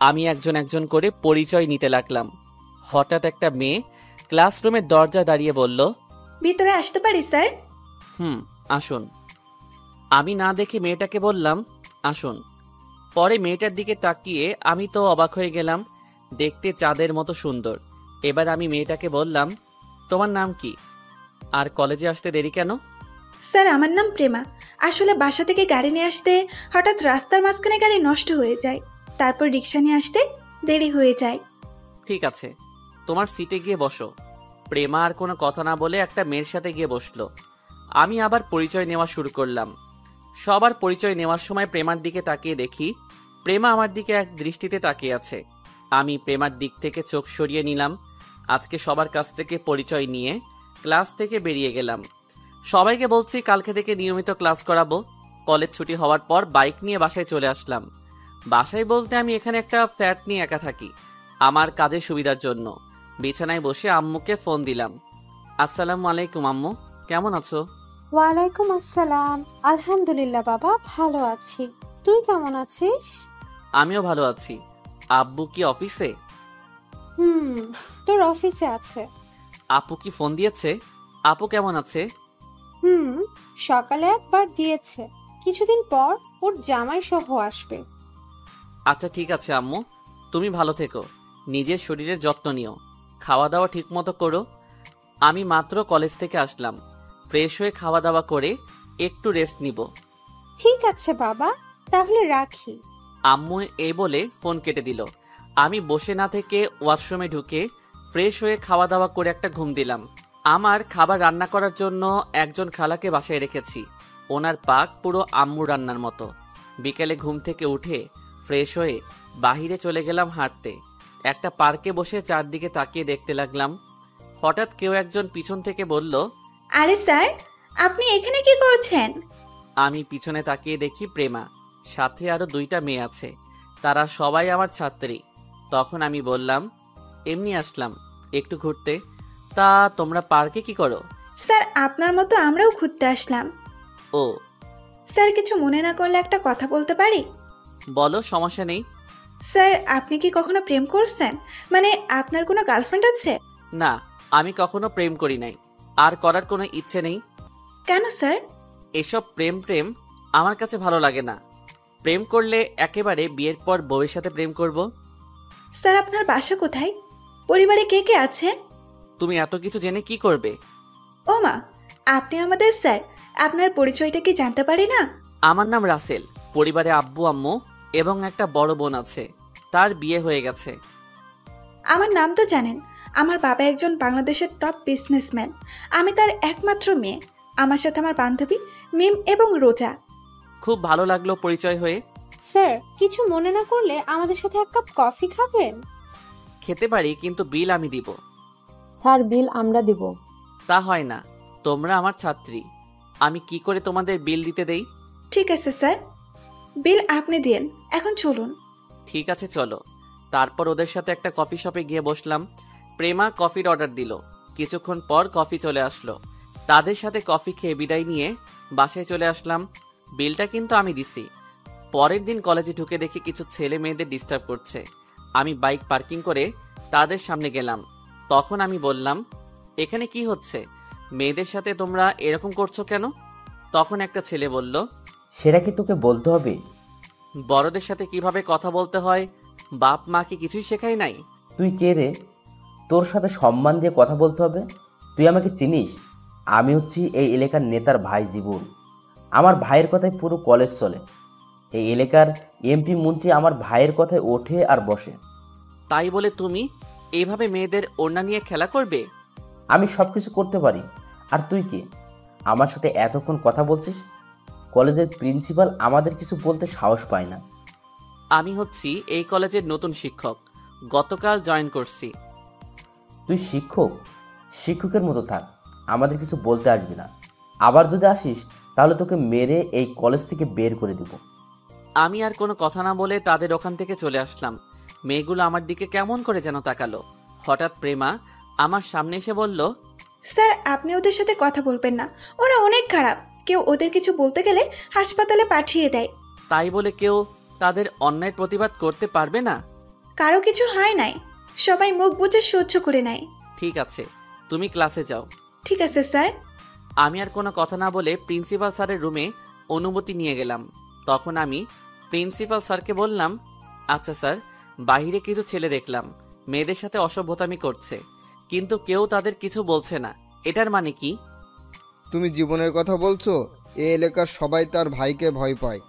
আমি একজন একজন করে পরিচয় নিতে লাগলাম। হঠাৎ একটা মেয়ে ক্লাসরুমের দরজা দাঁড়িয়ে বলল, ভিতরে আসতে পারি স্যার? আসুন। আমি না দেখে মেয়েটাকে বললাম, আসুন। পরে মেয়েটার দিকে তাকিয়ে আমি তো অবাক হয়ে গেলাম, দেখতে চাঁদের মতো সুন্দর। এবার আমি মেয়েটাকে বললাম, তোমার নাম কি, আর কলেজে আসতে দেরি কেন? স্যার আমার নাম প্রেমা। আসলে বাসা থেকে গাড়ি নিয়ে আসতে হঠাৎ রাস্তার মাঝখানে গাড়ি নষ্ট হয়ে যায়, তারপর রিক্সা নিয়ে আসতে দেরি হয়ে যায়। ঠিক আছে, তোমার সিটে গিয়ে বসো। প্রেমা আর কোনো কথা না বলে একটা মেয়ের সাথে গিয়ে বসলো। আমি আবার পরিচয় নেওয়া শুরু করলাম। সবার পরিচয় নেওয়ার সময় প্রেমার দিকে তাকিয়ে দেখি প্রেমা আমার দিকে এক দৃষ্টিতে তাকিয়ে আছে। আমি প্রেমার দিক থেকে চোখ সরিয়ে নিলাম। আজকে সবার কাছ থেকে পরিচয় নিয়ে ক্লাস থেকে বেরিয়ে গেলাম। সবাইকে বলছি কালকে থেকে নিয়মিত ক্লাস করাবো। কলেজ ছুটি হওয়ার পর বাইক নিয়ে বাসায় চলে আসলাম। বাসায় বলতে আমি এখানে একটা ফ্ল্যাট নিয়ে একা থাকি, আমার কাজের সুবিধার জন্য। বিছানায় বসে আম্মুকে ফোন দিলাম। আসসালামু আলাইকুম আম্মু, কেমন আছো? ওয়ালাইকুম আসসালাম। আলহামদুলিল্লাহ বাবা, ভালো আছি। তুই কেমন আছিস? আমিও ভালো আছি। আব্বু কি অফিসে? তোর অফিসে আছে। আপু কি ফোন দিয়েছে? আপু কেমন আছে? সকালে একবার দিয়েছে, কিছুদিন পর ওর জামাই সহ আসবে। আচ্ছা ঠিক আছে আম্মু, তুমি ভালো থেকো, নিজের শরীরের যত্ন নিও, খাওয়া দাওয়া ঠিক মতো করো। আমি মাত্র কলেজ থেকে আসলাম, ফ্রেশ হয়ে খাওয়া দাওয়া করে একটু রেস্ট নিব। ঠিক আছে বাবা, তাহলে রাখি। আম্মু এই বলে ফোন কেটে দিল। আমি বসে না থেকে ওয়াশরুমে ঢুকে ফ্রেশ হয়ে খাওয়া দাওয়া করে একটা ঘুম দিলাম। আমার খাবার রান্না করার জন্য একজন খালাকে বাসায় রেখেছি। ওনার পাক পুরো আম্মু রান্নার মতো। বিকেলে ঘুম থেকে উঠে ফ্রেশ হয়ে বাহিরে চলে গেলাম হাঁটতে। একটা পার্কে বসে চারদিকে তাকিয়ে দেখতে লাগলাম। হঠাৎ কেউ একজন পিছন থেকে বলল, আরে স্যার, আপনি এখানে কি করছেন? আমি পিছনে তাকিয়ে দেখি প্রেমা, সাথে আরো দুইটা মেয়ে আছে। তারা সবাই আমার ছাত্রী। তখন আমি বললাম, এমনি আসলাম একটু ঘুরতে। তা তোমরা পার্কে কি করো? স্যার আপনার মতো আমরাও ঘুরতে আসলাম। ও, স্যার কিছু মনে না করলে একটা কথা বলতে পারি? বলো, সমস্যা নেই। স্যার আপনি কি কখনো প্রেম করছেন? মানে আপনার কোনো গার্লফ্রেন্ড আছে? না, আমি কখনো প্রেম করি নাই, আর করার কোনো ইচ্ছে নেই। কেন স্যার? এসব প্রেম প্রেম আমার কাছে ভালো লাগে না। প্রেম করলে একেবারে বিয়ের পর বউয়ের সাথে প্রেম করব। স্যার আপনার বাসা কোথায়? পরিবারে কে কে আছে? তুমি এত কিছু জেনে কি করবে? ও মা, আপনি আমাদের স্যার, আপনার পরিচয়টা কি জানতে পারি না? আমার নাম রাসেল। পরিবারে আব্বু আম্মু এবং একটা বড় বোন আছে, তার বিয়ে হয়ে গেছে। আমার নাম তো জানেন, আমার বাবা একজন বাংলাদেশের টপ বিজনেসম্যান। আমি তার একমাত্র মেয়ে। আমার সাথে আমার বান্ধবী মিম এবং রোজা। খুব ভালো লাগলো পরিচয় হয়ে। স্যার কিছু মনে না করলে আমাদের সাথে এক কাপ কফি খাবেন? খেতে পারি, কিন্তু বিল আমি দিব। স্যার বিল আমরা দিব। তা হয় না, তোমরা আমার ছাত্রী, আমি কি করে তোমাদের বিল দিতে দেই? ঠিক আছে স্যার, বিল আপনি দিন। এখন চলুন। ঠিক আছে চলো। তারপর ওদের সাথে একটা কফি শপে গিয়ে বসলাম। প্রেমা কফির অর্ডার দিল। কিছুক্ষণ পর কফি চলে আসলো। তাদের সাথে কফি খেয়ে বিদায় নিয়ে বাসায় চলে আসলাম। বিলটা কিন্তু আমি দিছি। পরের দিন কলেজে ঢুকে দেখি কিছু ছেলে মেয়েদের ডিস্টার্ব করছে। আমি বাইক পার্কিং করে তাদের সামনে গেলাম। তখন আমি বললাম, এখানে কি হচ্ছে? মেয়েদের সাথে তোমরা এরকম করছো কেন? তখন একটা ছেলে বলল, সেটা কি তোকে বলতে হবে? বড়দের সাথে কিভাবে কথা বলতে হয় বাপ মা কি কিছুই শেখায় নাই? তুই কে রে? তোর সাথে সম্মান দিয়ে কথা বলতে হবে? তুই আমাকে চিনিস? আমি হচ্ছি এই এলাকার নেতার ভাই জীবন। আমার ভাইয়ের কথায় পুরো কলেজ চলে। এই এলাকার এমপি মন্ত্রী আমার ভাইয়ের কথায় ওঠে আর বসে। তাই বলে তুমি এইভাবে মেয়েদের ওড়না নিয়ে খেলা করবে? আমি সব কিছু করতে পারি। আর তুই কে আমার সাথে এতক্ষণ কথা বলছিস? কলেজের প্রিন্সিপাল আমাদের কিছু বলতে সাহস পায় না। আমি হচ্ছি এই কলেজের নতুন শিক্ষক, গতকাল জয়েন করছি। তুই শিক্ষক? শিক্ষকের মতো থাক, আমাদের কিছু বলতে আসবি না। আবার যদি আসিস তাহলে তোকে মেরে এই কলেজ থেকে বের করে দিব। আমি আর কোনো কথা না বলে তাদের ওখান থেকে চলে আসলাম। মেয়েগুলো আমার দিকে কেমন করে যেন তাকালো। হঠাৎ প্রেমা আমার সামনে এসে বলল, স্যার আপনি ওদের সাথে কথা বলবেন না, ওরা অনেক খারাপ। কেউ ওদের কিছু বলতে গেলে হাসপাতালে পাঠিয়ে দেয়। তাই বলে কেউ তাদের অন্যায় প্রতিবাদ করতে পারবে না? কারো কিছু হয় নাই, সবাই মুখ বুজে সহ্য করে নেয়। ঠিক আছে, তুমি ক্লাসে যাও। ঠিক আছে স্যার। আমি আর কোনো কথা না বলে প্রিন্সিপাল স্যারের রুমে অনুমতি নিয়ে গেলাম। তখন আমি প্রিন্সিপাল স্যারকে বললাম, আচ্ছা স্যার, বাইরে কিছু ছেলে দেখলাম মেয়েদের সাথে অসভ্যতামি করছে, কিন্তু কেউ তাদের কিছু বলছে না, এটার মানে কি? তুমি জীবনের কথা বলছো? এই এলাকার সবাই তার ভাইকে ভয় পায়।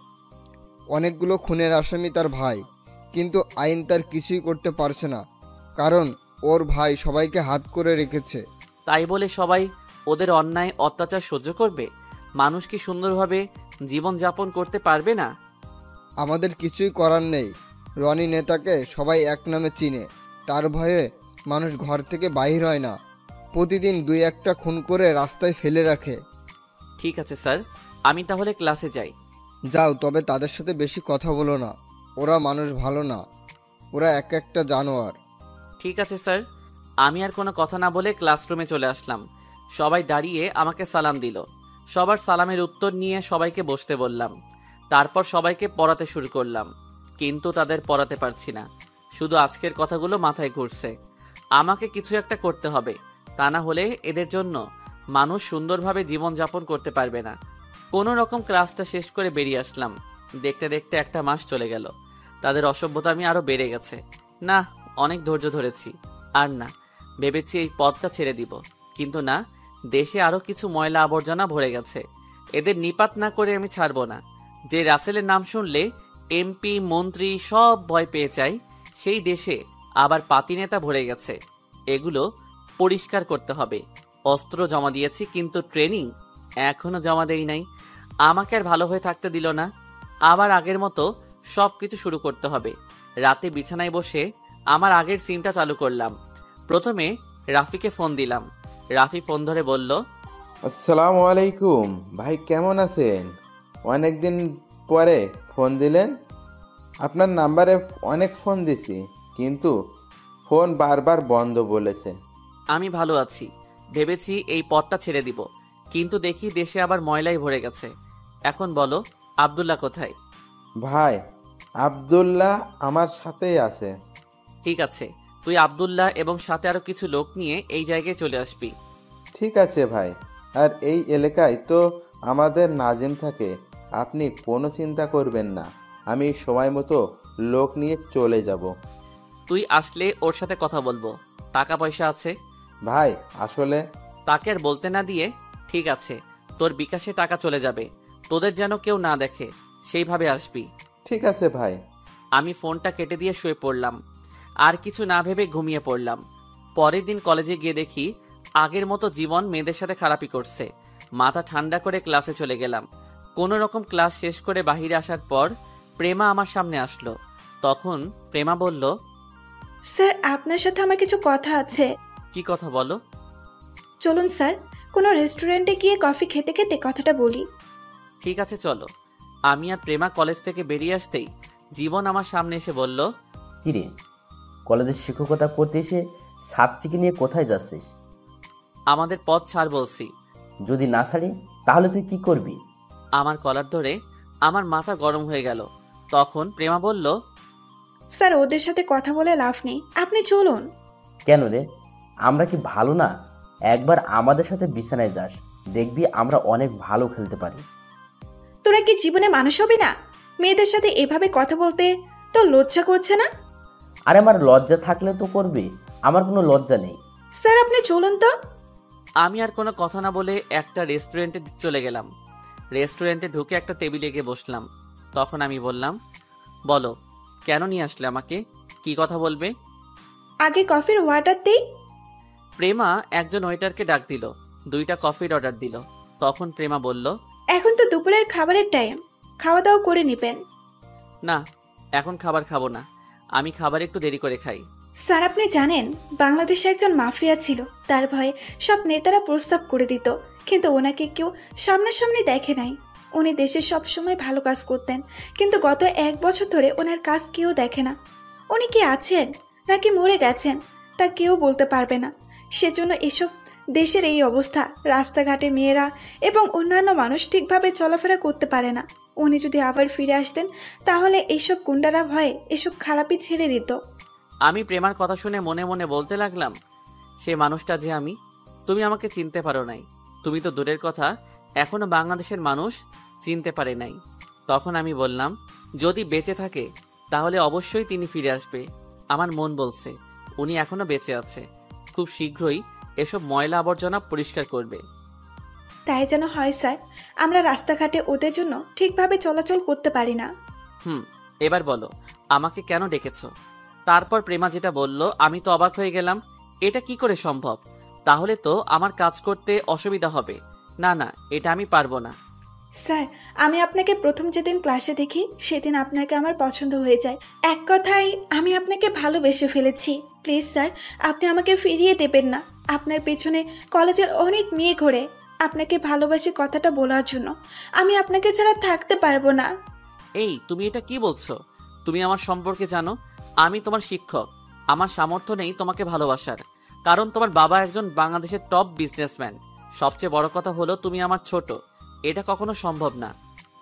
অনেকগুলো খুনের আসামি তার ভাই, কিন্তু আইন তার কিছুই করতে পারছে না, কারণ ওর ভাই সবাইকে হাত করে রেখেছে। তাই বলে সবাই ওদের অন্যায় অত্যাচার সহ্য করবে? মানুষ কি সুন্দরভাবে জীবনযাপন করতে পারবে না? আমাদের কিছুই করার নেই। রনি নেতাকে সবাই এক নামে চিনে, তার ভয়ে মানুষ ঘর থেকে বাইর হয় না। প্রতিদিন 2-1টা খুন করে রাস্তায় ফেলে রাখে। ঠিক আছে স্যার, আমি তাহলে ক্লাসে যাই। যাও, তবে তাদের সাথে বেশি কথা বলো না। ওরা মানুষ ভালো না, ওরা এক একটা জানোয়ার। ঠিক আছে স্যার। আমি আর কোনো কথা না বলে ক্লাসরুমে চলে আসলাম। সবাই দাঁড়িয়ে আমাকে সালাম দিল। সবার সালামের উত্তর নিয়ে সবাইকে বসতে বললাম। তারপর সবাইকে পড়াতে শুরু করলাম, কিন্তু তাদের পড়াতে পারছি না। শুধু আজকের কথাগুলো মাথায় ঘুরছে। আমাকে কিছু একটা করতে হবে, তা না হলে এদের জন্য মানুষ সুন্দরভাবে জীবনযাপন করতে পারবে না। কোনো রকম ক্লাসটা শেষ করে বেরিয়ে আসলাম। দেখতে দেখতে একটা মাস চলে গেল। তাদের অসভ্যতামি আরও বেড়ে গেছে। না, অনেক ধৈর্য ধরেছি, আর না। ভেবেছি এই পথটা ছেড়ে দিব, কিন্তু না, দেশে আরও কিছু ময়লা আবর্জনা ভরে গেছে। এদের নিপাত না করে আমি ছাড়বো না। যে রাসেলের নাম শুনলে এমপি মন্ত্রী সব ভয় পেয়ে যায়, সেই দেশে আবার পাতি নেতা ভরে গেছে। এগুলো পরিষ্কার করতে হবে। অস্ত্র জমা দিয়েছি, কিন্তু ট্রেনিং এখনো জমা দেই নাই। আমাকে আর ভালো হয়ে থাকতে দিল না। আবার আগের মতো সব কিছু শুরু করতে হবে। রাতে বিছানায় বসে আমার আগের সিমটা চালু করলাম। প্রথমে রাফিকে ফোন দিলাম। রাফি ফোন ধরে বলল, আসসালামু আলাইকুম ভাই, কেমন আছেন? অনেকদিন পরে ফোন দিলেন। আপনার নাম্বারে অনেক ফোন দিছি, কিন্তু ফোন বারবার বন্ধ বলেছে। আমি ভালো আছি। ভেবেছি এই পথটা ছেড়ে দিব, কিন্তু দেখি দেশে আবার ময়লাই ভরে গেছে। এখন বলো, আব্দুল্লাহ কোথায়? ভাই, আব্দুল্লাহ আমার সাথেই আছে। ঠিক আছে, তুই আব্দুল্লাহ এবং সাথে আরো কিছু লোক নিয়ে এই জায়গায় চলে আসবি। ঠিক আছে ভাই, আর এই এলাকায় তো আমাদের নাজিম থাকে, আপনি কোনো চিন্তা করবেন না, আমি সময় মতো লোক নিয়ে চলে যাব। তুই আসলে ওর সাথে কথা বলবো। টাকা পয়সা আছে? ভাই আসলে তাকে আর বলতে না দিয়ে, ঠিক আছে, তোর বিকাশে টাকা চলে যাবে। তোদের যেন কেউ না দেখে, সেইভাবে আসবি। ঠিক আছে ভাই। আমি ফোনটা কেটে দিয়ে শুয়ে পড়লাম। আর কিছু না ভেবে ঘুমিয়ে পড়লাম। পরের দিন কলেজে গিয়ে দেখি আগের মতো জীবন মেয়েদের সাথে খারাপই করছে। মাথা ঠান্ডা করে ক্লাসে চলে গেলাম। কোনো রকম ক্লাস শেষ করে বাহিরে আসার পর প্রেমা আমার সামনে আসলো। তখন প্রেমা বলল, স্যার, আপনার সাথে আমার কিছু কথা আছে। কি কথা বলো? চলুন স্যার, কোনো রেস্টুরেন্টে গিয়ে কফি খেতে খেতে কথাটা বলি। ঠিক আছে, চলো। আমি আর প্রেমা কলেজ থেকে বেরিয়ে আসতেই জীবন আমার সামনে এসে বলল, কিরে, কলেজে শিক্ষকতা করতে এসে ছাত্রীকে নিয়ে কোথায় যাচ্ছিস? আমাদের পথ ছাড় বলছি। যদি না ছাড়ি তাহলে তুই কি করবি? আমার কলার ধরে আমার মাথা গরম হয়ে গেল। তখন প্রেমা বলল, স্যার, ওদের সাথে কথা বলে লাভ নেই, আপনি চলুন। কেন রে, আমরা কি ভালো না? একবার আমাদের সাথে বিছানায় যাস, দেখবি আমরা অনেক ভালো খেলতে পারি। তোরা কি জীবনে মানুষ হবি না? মেয়েদের সাথে এভাবে কথা বলতে তো লজ্জা করছে না? আরে আমার লজ্জা থাকলে তো করবি, আমার কোনো লজ্জা নেই। স্যার, আপনি চলুন তো। আমি আর কোনো কথা না বলে একটা রেস্টুরেন্টে চলে গেলাম। রেস্টুরেন্টে ঢুকে একটা টেবিলে গিয়ে বসলাম। তখন আমি বললাম, বলো, কেন নিয়ে আসলে আমাকে? কি কথা বলবে? আগে কফির অর্ডার দেই। প্রেমা একজন ওয়েটারকে ডাক দিল, 2টা কফির অর্ডার দিল। তখন প্রেমা বলল, এখন তো দুপুরের খাবারের টাইম, খাওয়া দাওয়া করে নেবেন। না, এখন খাবার খাবো না, আমি খাবার একটু দেরি করে খাই। স্যার, আপনি জানেন বাংলাদেশে একজন মাফিয়া ছিল, তার ভয়ে সব নেতারা প্রস্তাব করে দিত, কিন্তু ওনাকে কেউ সামনাসামনি দেখে নাই। উনি দেশে সব সময় ভালো কাজ করতেন, কিন্তু গত 1 বছর ধরে ওনার কাজ কেউ দেখে না। উনি কি আছেন নাকি মরে গেছেন তা কেউ বলতে পারবে না। সেজন্য এসব দেশের এই অবস্থা। রাস্তাঘাটে মেয়েরা এবং অন্যান্য মানুষ ঠিকভাবে চলাফেরা করতে পারে না। উনি যদি আবার ফিরে আসতেন তাহলে এইসব গুন্ডারা ভয়ে এসব খারাপই ছেড়ে দিত। আমি প্রেমার কথা শুনে মনে মনে বলতে লাগলাম, সে মানুষটা যে আমি, তুমি আমাকে চিনতে পারো নাই। তুমি তো দূরের কথা, এখনো বাংলাদেশের মানুষ চিনতে পারে নাই। তখন আমি বললাম, যদি বেঁচে থাকে তাহলে অবশ্যই তিনি ফিরে আসবে। আমার মন বলছে উনি এখনো বেঁচে আছে, খুব শীঘ্রই এসব ময়লা আবর্জনা পরিষ্কার করবে। তাই যেন হয় স্যার, আমরা রাস্তাঘাটে ওদের জন্য ঠিকভাবে চলাচল করতে পারি না। এবার বলো আমাকে কেন ডেকেছ? তারপর প্রেমা যেটা বলল আমি তো অবাক হয়ে গেলাম। এটা কি করে সম্ভব? তাহলে তো আমার কাজ করতে অসুবিধা হবে। না না, এটা আমি পারবো না। স্যার, আমি আপনাকে প্রথম যেদিন ক্লাসে দেখি সেদিন আপনাকে আমার পছন্দ হয়ে যায়। এক কথায় আমি আপনাকে ভালোবেসে ফেলেছি। প্লিজ স্যার, আপনি আমাকে ফিরিয়ে দেবেন না। আপনার পেছনে কলেজের অনেক মেয়ে ঘোরে আপনাকে ভালোবাসি কথাটা বলার জন্য। আমি আপনাকে ছাড়া থাকতে পারবো না। এই তুমি এটা কি বলছো? তুমি আমার সম্পর্কে জানো, আমি তোমার শিক্ষক। আমার সামর্থ্য নেই তোমাকে ভালোবাসার, কারণ তোমার বাবা একজন বাংলাদেশের টপ বিজনেসম্যান। সবচেয়ে বড় কথা হলো তুমি আমার ছোট, এটা কখনো সম্ভব না।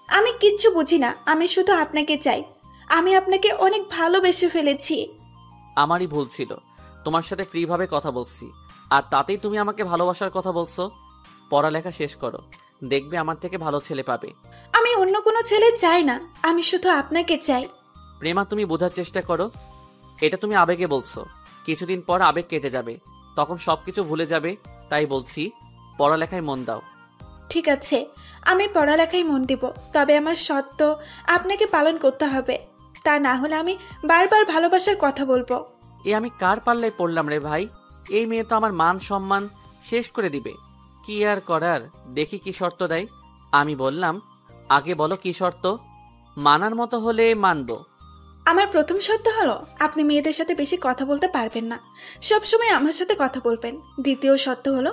আমি কিচ্ছু বুঝি না, আমি শুধু আপনাকে চাই। আমি আপনাকে অনেক ভালোবেসে ফেলেছি। আমারই ভুল ছিল, তোমার সাথে ফ্রিভাবে কথা বলছি, আর তাতেই তুমি আমাকে ভালোবাসার কথা বলছো। পড়ালেখা শেষ করো, দেখবে আমার থেকে ভালো ছেলে পাবে। আমি অন্য কোনো ছেলে চাই না, আমি শুধু আপনাকে চাই। প্রেমা, তুমি বোঝার চেষ্টা করো। এটা তুমি আবেগে বলছো, কিছুদিন পর আবেগ কেটে যাবে, তখন সবকিছু ভুলে যাবে। তাই বলছি পড়ালেখায় মন দাও। ঠিক আছে, আমি পড়ালেখায় মন দিব, তবে আমার শর্ত আপনাকে পালন করতে হবে। তা না হলে আমি বারবার ভালোবাসার কথা বলবো। আমি কার পাল্লায় পড়লাম রে ভাই? এই মেয়ে তো আমার মান সম্মান শেষ করে দিবে। কি আর করার, দেখি কি শর্ত দেয়। আমি বললাম, আগে বলো কি শর্ত। মানার মতো হলে মানবো। আমার প্রথম শর্ত হলো আপনি মেয়েদের সাথে বেশি কথা বলতে পারবেন না, সবসময় আমার সাথে কথা বলবেন। দ্বিতীয় শর্ত হলো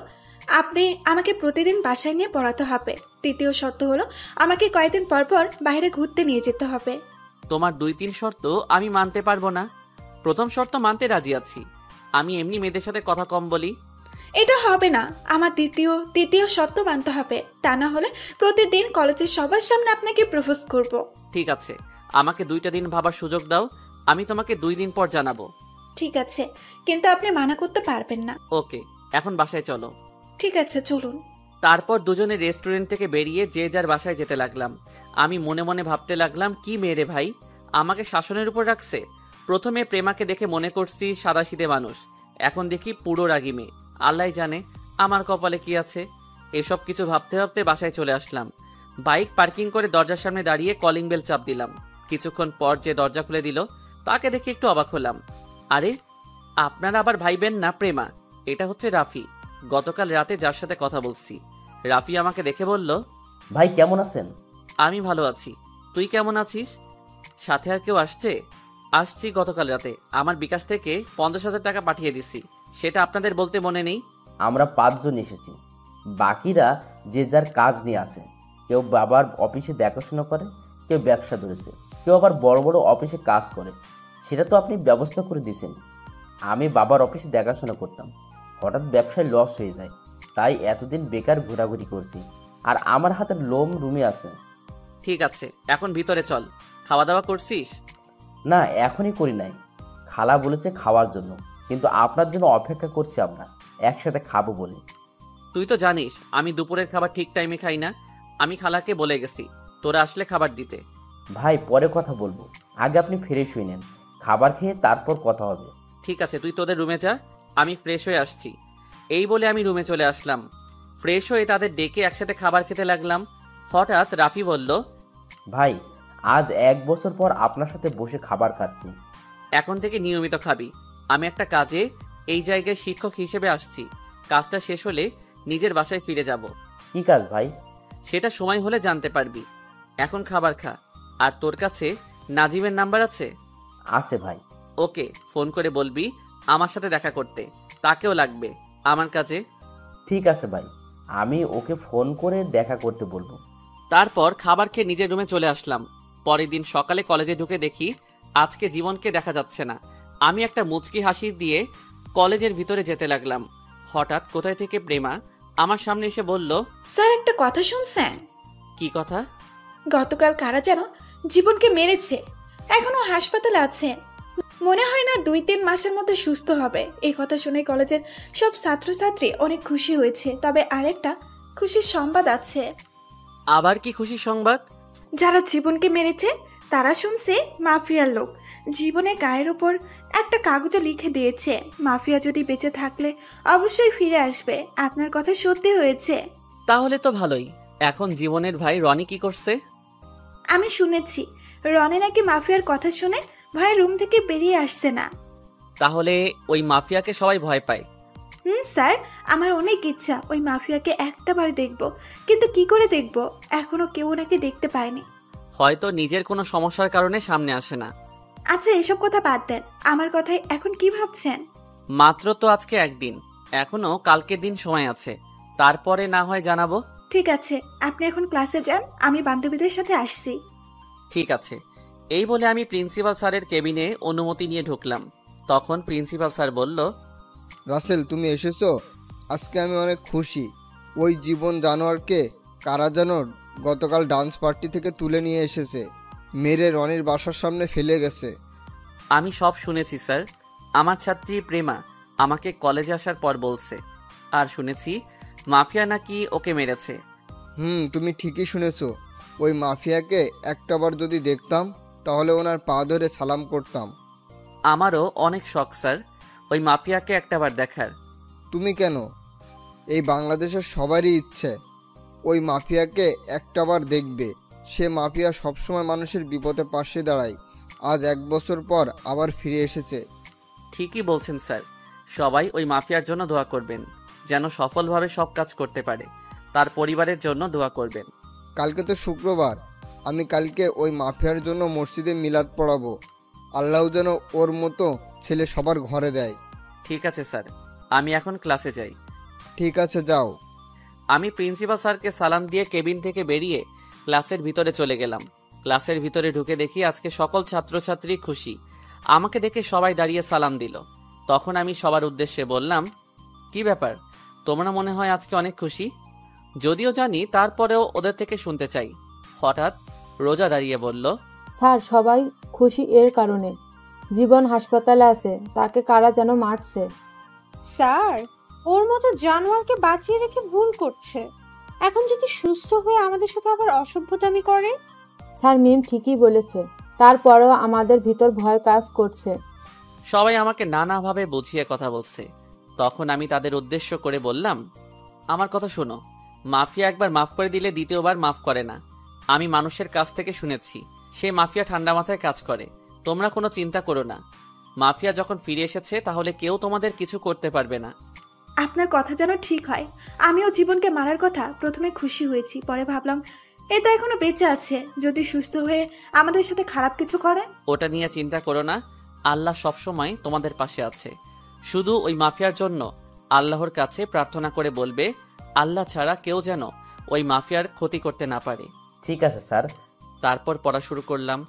আপনি আমাকে প্রতিদিন বাসায় নিয়ে পড়াতে হবে। তৃতীয় শর্ত হলো আমাকে কয়েকদিন পর পর বাইরে ঘুরতে নিয়ে যেতে হবে। তোমার 2-3 শর্ত আমি মানতে পারবো না। প্রথম শর্ত মানতে রাজি আছি, আমি এমনি মেয়েদের সাথে কথা কম বলি। এটা হবে না, আমার তৃতীয় শর্ত মানতে হবে। তা না হলে প্রতিদিন কলেজের সবার সামনে আপনাকে প্রপোজ করব। ঠিক আছে, আমাকে 2টা দিন ভাবার সুযোগ দাও, আমি তোমাকে 2 দিন পর জানাবো। ঠিক আছে, কিন্তু আপনি মানা করতে পারবেন না। ওকে, এখন বাসায় চলো। ঠিক আছে, চলুন। তারপর দুজনে রেস্টুরেন্ট থেকে বেরিয়ে যে যার বাসায় যেতে লাগলাম। আমি মনে মনে ভাবতে লাগলাম, কি মেয়ে ভাই, আমাকে শাসনের উপর রাখছে। প্রথমে প্রেমাকে দেখে মনে করছি সাদাসিধে মানুষ, এখন দেখি পুরো রাগী মেয়ে। আল্লাহ জানে আমার কপালে কি আছে। এসব কিছু ভাবতে ভাবতে বাসায় চলে আসলাম। বাইক পার্কিং করে দরজার সামনে দাঁড়িয়ে কলিং বেল চাপ দিলাম। কিছুক্ষণ পর যে দরজা খুলে দিল তাকে দেখে একটু অবাক হলাম। আরে, আপনারা আবার ভাইবেন না প্রেমা, এটা হচ্ছে রাফি, গতকাল রাতে যার সাথে কথা বলছি। রাফি আমাকে দেখে বলল, ভাই কেমন আছেন? আমি ভালো আছি, তুই কেমন আছিস? সাথে আর কেউ আসছে? আসছি, গতকাল রাতে আমার বিকাশ থেকে 50,000 টাকা পাঠিয়ে দিছি, সেটা আপনাদের বলতে মনে নেই? আমরা 5 জন এসেছি, বাকিরা যে যার কাজ নিয়ে আসে। কেউ বাবার অফিসে দেখাশোনা করে, কেউ ব্যবসা ধরেছে, কেউ আবার বড় বড় অফিসে কাজ করে। সেটা তো আপনি ব্যবস্থা করে দিয়েছেন। আমি বাবার অফিসে দেখাশোনা করতাম, হঠাৎ ব্যবসায় লস হয়ে যায়, তাই এতদিন বেকার ঘোরাঘুরি করছি। আর আমার হাতের লোম রুমে আছে। ঠিক আছে, এখন ভিতরে চল। খাওয়া দাওয়া করছিস? না, এখনই করি নাই। খালা বলেছে খাওয়ার জন্য, কিন্তু আপনার জন্য অপেক্ষা করছি, আমরা একসাথে খাবো বলে। তুই তো জানিস আমি দুপুরের খাবার ঠিক টাইমে খাই না। আমি খালাকে বলে গেছি তোরা আসলে খাবার দিতে। ভাই পরে কথা বলবো, আগে আপনি ফ্রেশ হয়ে নেন, খাবার খেয়ে তারপর কথা হবে। ঠিক আছে, তুই তোদের রুমে যা, আমি ফ্রেশ হয়ে আসছি। এই বলে আমি রুমে চলে আসলাম। ফ্রেশ হয়ে তাদের ডেকে একসাথে খাবার খেতে লাগলাম। হঠাৎ রাফি বলল, ভাই আজ 1 বছর পর আপনার সাথে বসে খাবার খাচ্ছি। এখন থেকে নিয়মিত খাবি। আমি একটা কাজে এই জায়গায় শিক্ষক হিসেবে আসছি, কাজটা শেষ হলে নিজের বাসায় ফিরে যাব। কি কাজ ভাই? সেটা সময় হলে জানতে পারবি। এখন খাবার খা। আর তোর কাছে নাজিমের নাম্বার আছে? আছে ভাই। ওকে ফোন করে বলবি আমার সাথে দেখা করতে, তাকেও লাগবে আমার কাছে। ঠিক আছে ভাই, আমি ওকে ফোন করে দেখা করতে বলবো। তারপর খাবার খেয়ে নিজের রুমে চলে আসলাম। পরের দিন সকালে কলেজে ঢুকে দেখি আজকে জীবনকে দেখা যাচ্ছে না। আমি একটা মুচকি হাসি দিয়ে কলেজের ভিতরে যেতে লাগলাম। হঠাৎ কোথায় থেকে প্রেমা আমার সামনে এসে বলল, স্যার, একটা কথা শুনছেন? কি কথা? গতকাল কারা যেন জীবনকে মেরেছে, এখনো হাসপাতালে আছে। মনে হয় না 2-3 মাসের মধ্যে সুস্থ হবে। এই কথা শুনে কলেজের সব ছাত্রছাত্রী অনেক খুশি হয়েছে। তবে আরেকটা খুশির সংবাদ আছে। আবার কি খুশি সংবাদ? যারা জীবনকে মেরেছে তারা শুনছে মাফিয়ার লোক জীবনে গায়ের ওপর একটা কাগজে লিখে দিয়েছে, মাফিয়া যদি বেঁচে থাকলে অবশ্যই ফিরে আসবে। আপনার কথা সত্যি হয়েছে। তাহলে তো ভালোই। এখন জীবনের ভাই রনি কি করছে? আমি শুনেছি রনি নাকি মাফিয়ার কথা শুনে ভয়ে রুম থেকে বেরিয়ে আসছে না। তাহলে ওই মাফিয়াকে সবাই ভয় পায়। স্যার, আমার অনেক ইচ্ছা ওই মাফিয়াকে একটাবার দেখব, কিন্তু কি করে দেখব? এখনো কেউ ওনাকে দেখতে পায়নি। হয়তো নিজের কোনো সমস্যার কারণে সামনে আসে না। আচ্ছা, এসব কথা বাদ দেন, আমার কথায় এখন কি ভাবছেন? মাত্র তো আজকে একদিন, এখনো কালকের দিন সময় আছে, তারপরে না হয় জানাবো। ঠিক আছে, আপনি এখন ক্লাসে যান, আমি বান্ধবীদের সাথে আসছি। ঠিক আছে। এই বলে আমি প্রিন্সিপাল স্যারের কেবিনে অনুমতি নিয়ে ঢুকলাম। তখন প্রিন্সিপাল স্যার বলল, রাসেল, তুমি এসেছো? আজকে আমি অনেক খুশি। ওই জীবন জানোয়ারকে কারা যেন গতকাল ডান্স পার্টি থেকে তুলে নিয়ে এসেছে, মেরে রনির বাসার সামনে ফেলে গেছে। আমি সব শুনেছি স্যার। আমার ছাত্রী প্রেমা আমাকে কলেজে আসার পর বলছে। আর শুনেছি মাফিয়া নাকি ওকে মেরেছে। তুমি ঠিকই শুনেছো। ওই মাফিয়াকে একটাবার যদি দেখতাম তাহলে ওনার পা ধরে সালাম করতাম। আমারও অনেক শখ স্যার ওই মাফিয়াকে একটাবার দেখার। তুমি কেন? এই বাংলাদেশের সবারই ইচ্ছে ওই মাফিয়াকে একটাবার দেখবে। সে মাফিয়া সবসময় মানুষের বিপদে পাশে দাঁড়ায়। আজ 1 বছর পর আবার ফিরে এসেছে। ঠিকই বলছেন স্যার। সবাই ওই মাফিয়ার জন্য দোয়া করবেন, যেন সফলভাবে সব কাজ করতে পারে। তার পরিবারের জন্য দোয়া করবেন। কালকে তো শুক্রবার, আমি কালকে ওই মাফিয়ার জন্য মসজিদে মিলাদ পড়াবো। আল্লাহ যেন ওর মতো ছেলে সবার ঘরে দেয়। ঠিক আছে স্যার, আমি এখন ক্লাসে যাই। ঠিক আছে, যাও। আমি প্রিন্সিপাল স্যারকে সালাম দিয়ে কেবিন থেকে বেরিয়ে ক্লাসের ভিতরে চলে গেলাম। ক্লাসের ভিতরে ঢুকে দেখি আজকে সকল ছাত্রছাত্রী খুশি। আমাকে দেখে সবাই দাঁড়িয়ে সালাম দিল। তখন আমি সবার উদ্দেশ্যে বললাম, কি ব্যাপার, তোমরা মনে হয় আজকে অনেক খুশি? যদিও জানি তারপরেও ওদের থেকে শুনতে চাই। হঠাৎ রোজা দাঁড়িয়ে বলল, স্যার, সবাই খুশি এর কারণে জীবন হাসপাতালে আছে, তাকে কারা যেন মারছে। স্যার, ওর মতো জানোয়ারকে বাঁচিয়ে রেখে ভুল করছে। এখন যদি সুস্থ হয়ে আমাদের সাথে আবার অসভ্যতামি করে। স্যার, মিম ঠিকই বলেছে, তারপরেও আমাদের ভিতর ভয় কাজ করছে। সবাই আমাকে নানাভাবে বুঝিয়ে কথা বলছে। তখন আমি তাদের উদ্দেশ্য করে বললাম, আমার কথা শোনো, মাফিয়া একবার মাফ করে দিলে দ্বিতীয়বার মাফ করে না। আমি মানুষের কাছ থেকে শুনেছি সে মাফিয়া ঠান্ডা মাথায় কাজ করে। তোমরা কোনো চিন্তা করো না, মাফিয়া যখন ফিরে এসেছে তাহলে কেউ তোমাদের কিছু করতে পারবে না। আপনার কথা যেন ঠিক হয়। আমিও জীবনকে মারার কথা প্রথমে খুশি হয়েছি, পরে ভাবলাম এ তো এখনো বেঁচে আছে, যদি সুস্থ হয়ে আমাদের সাথে খারাপ কিছু করে। ওটা নিয়ে চিন্তা করো না, আল্লাহ সবসময় তোমাদের পাশে আছে। শুধু ওই মাফিয়ার জন্য আল্লাহর কাছে প্রার্থনা করে বলবে, আল্লাহ ছাড়া কেউ যেন ওই মাফিয়ার ক্ষতি করতে না পারে। ঠিক আছে স্যার। তারপর পড়া শুরু করলাম।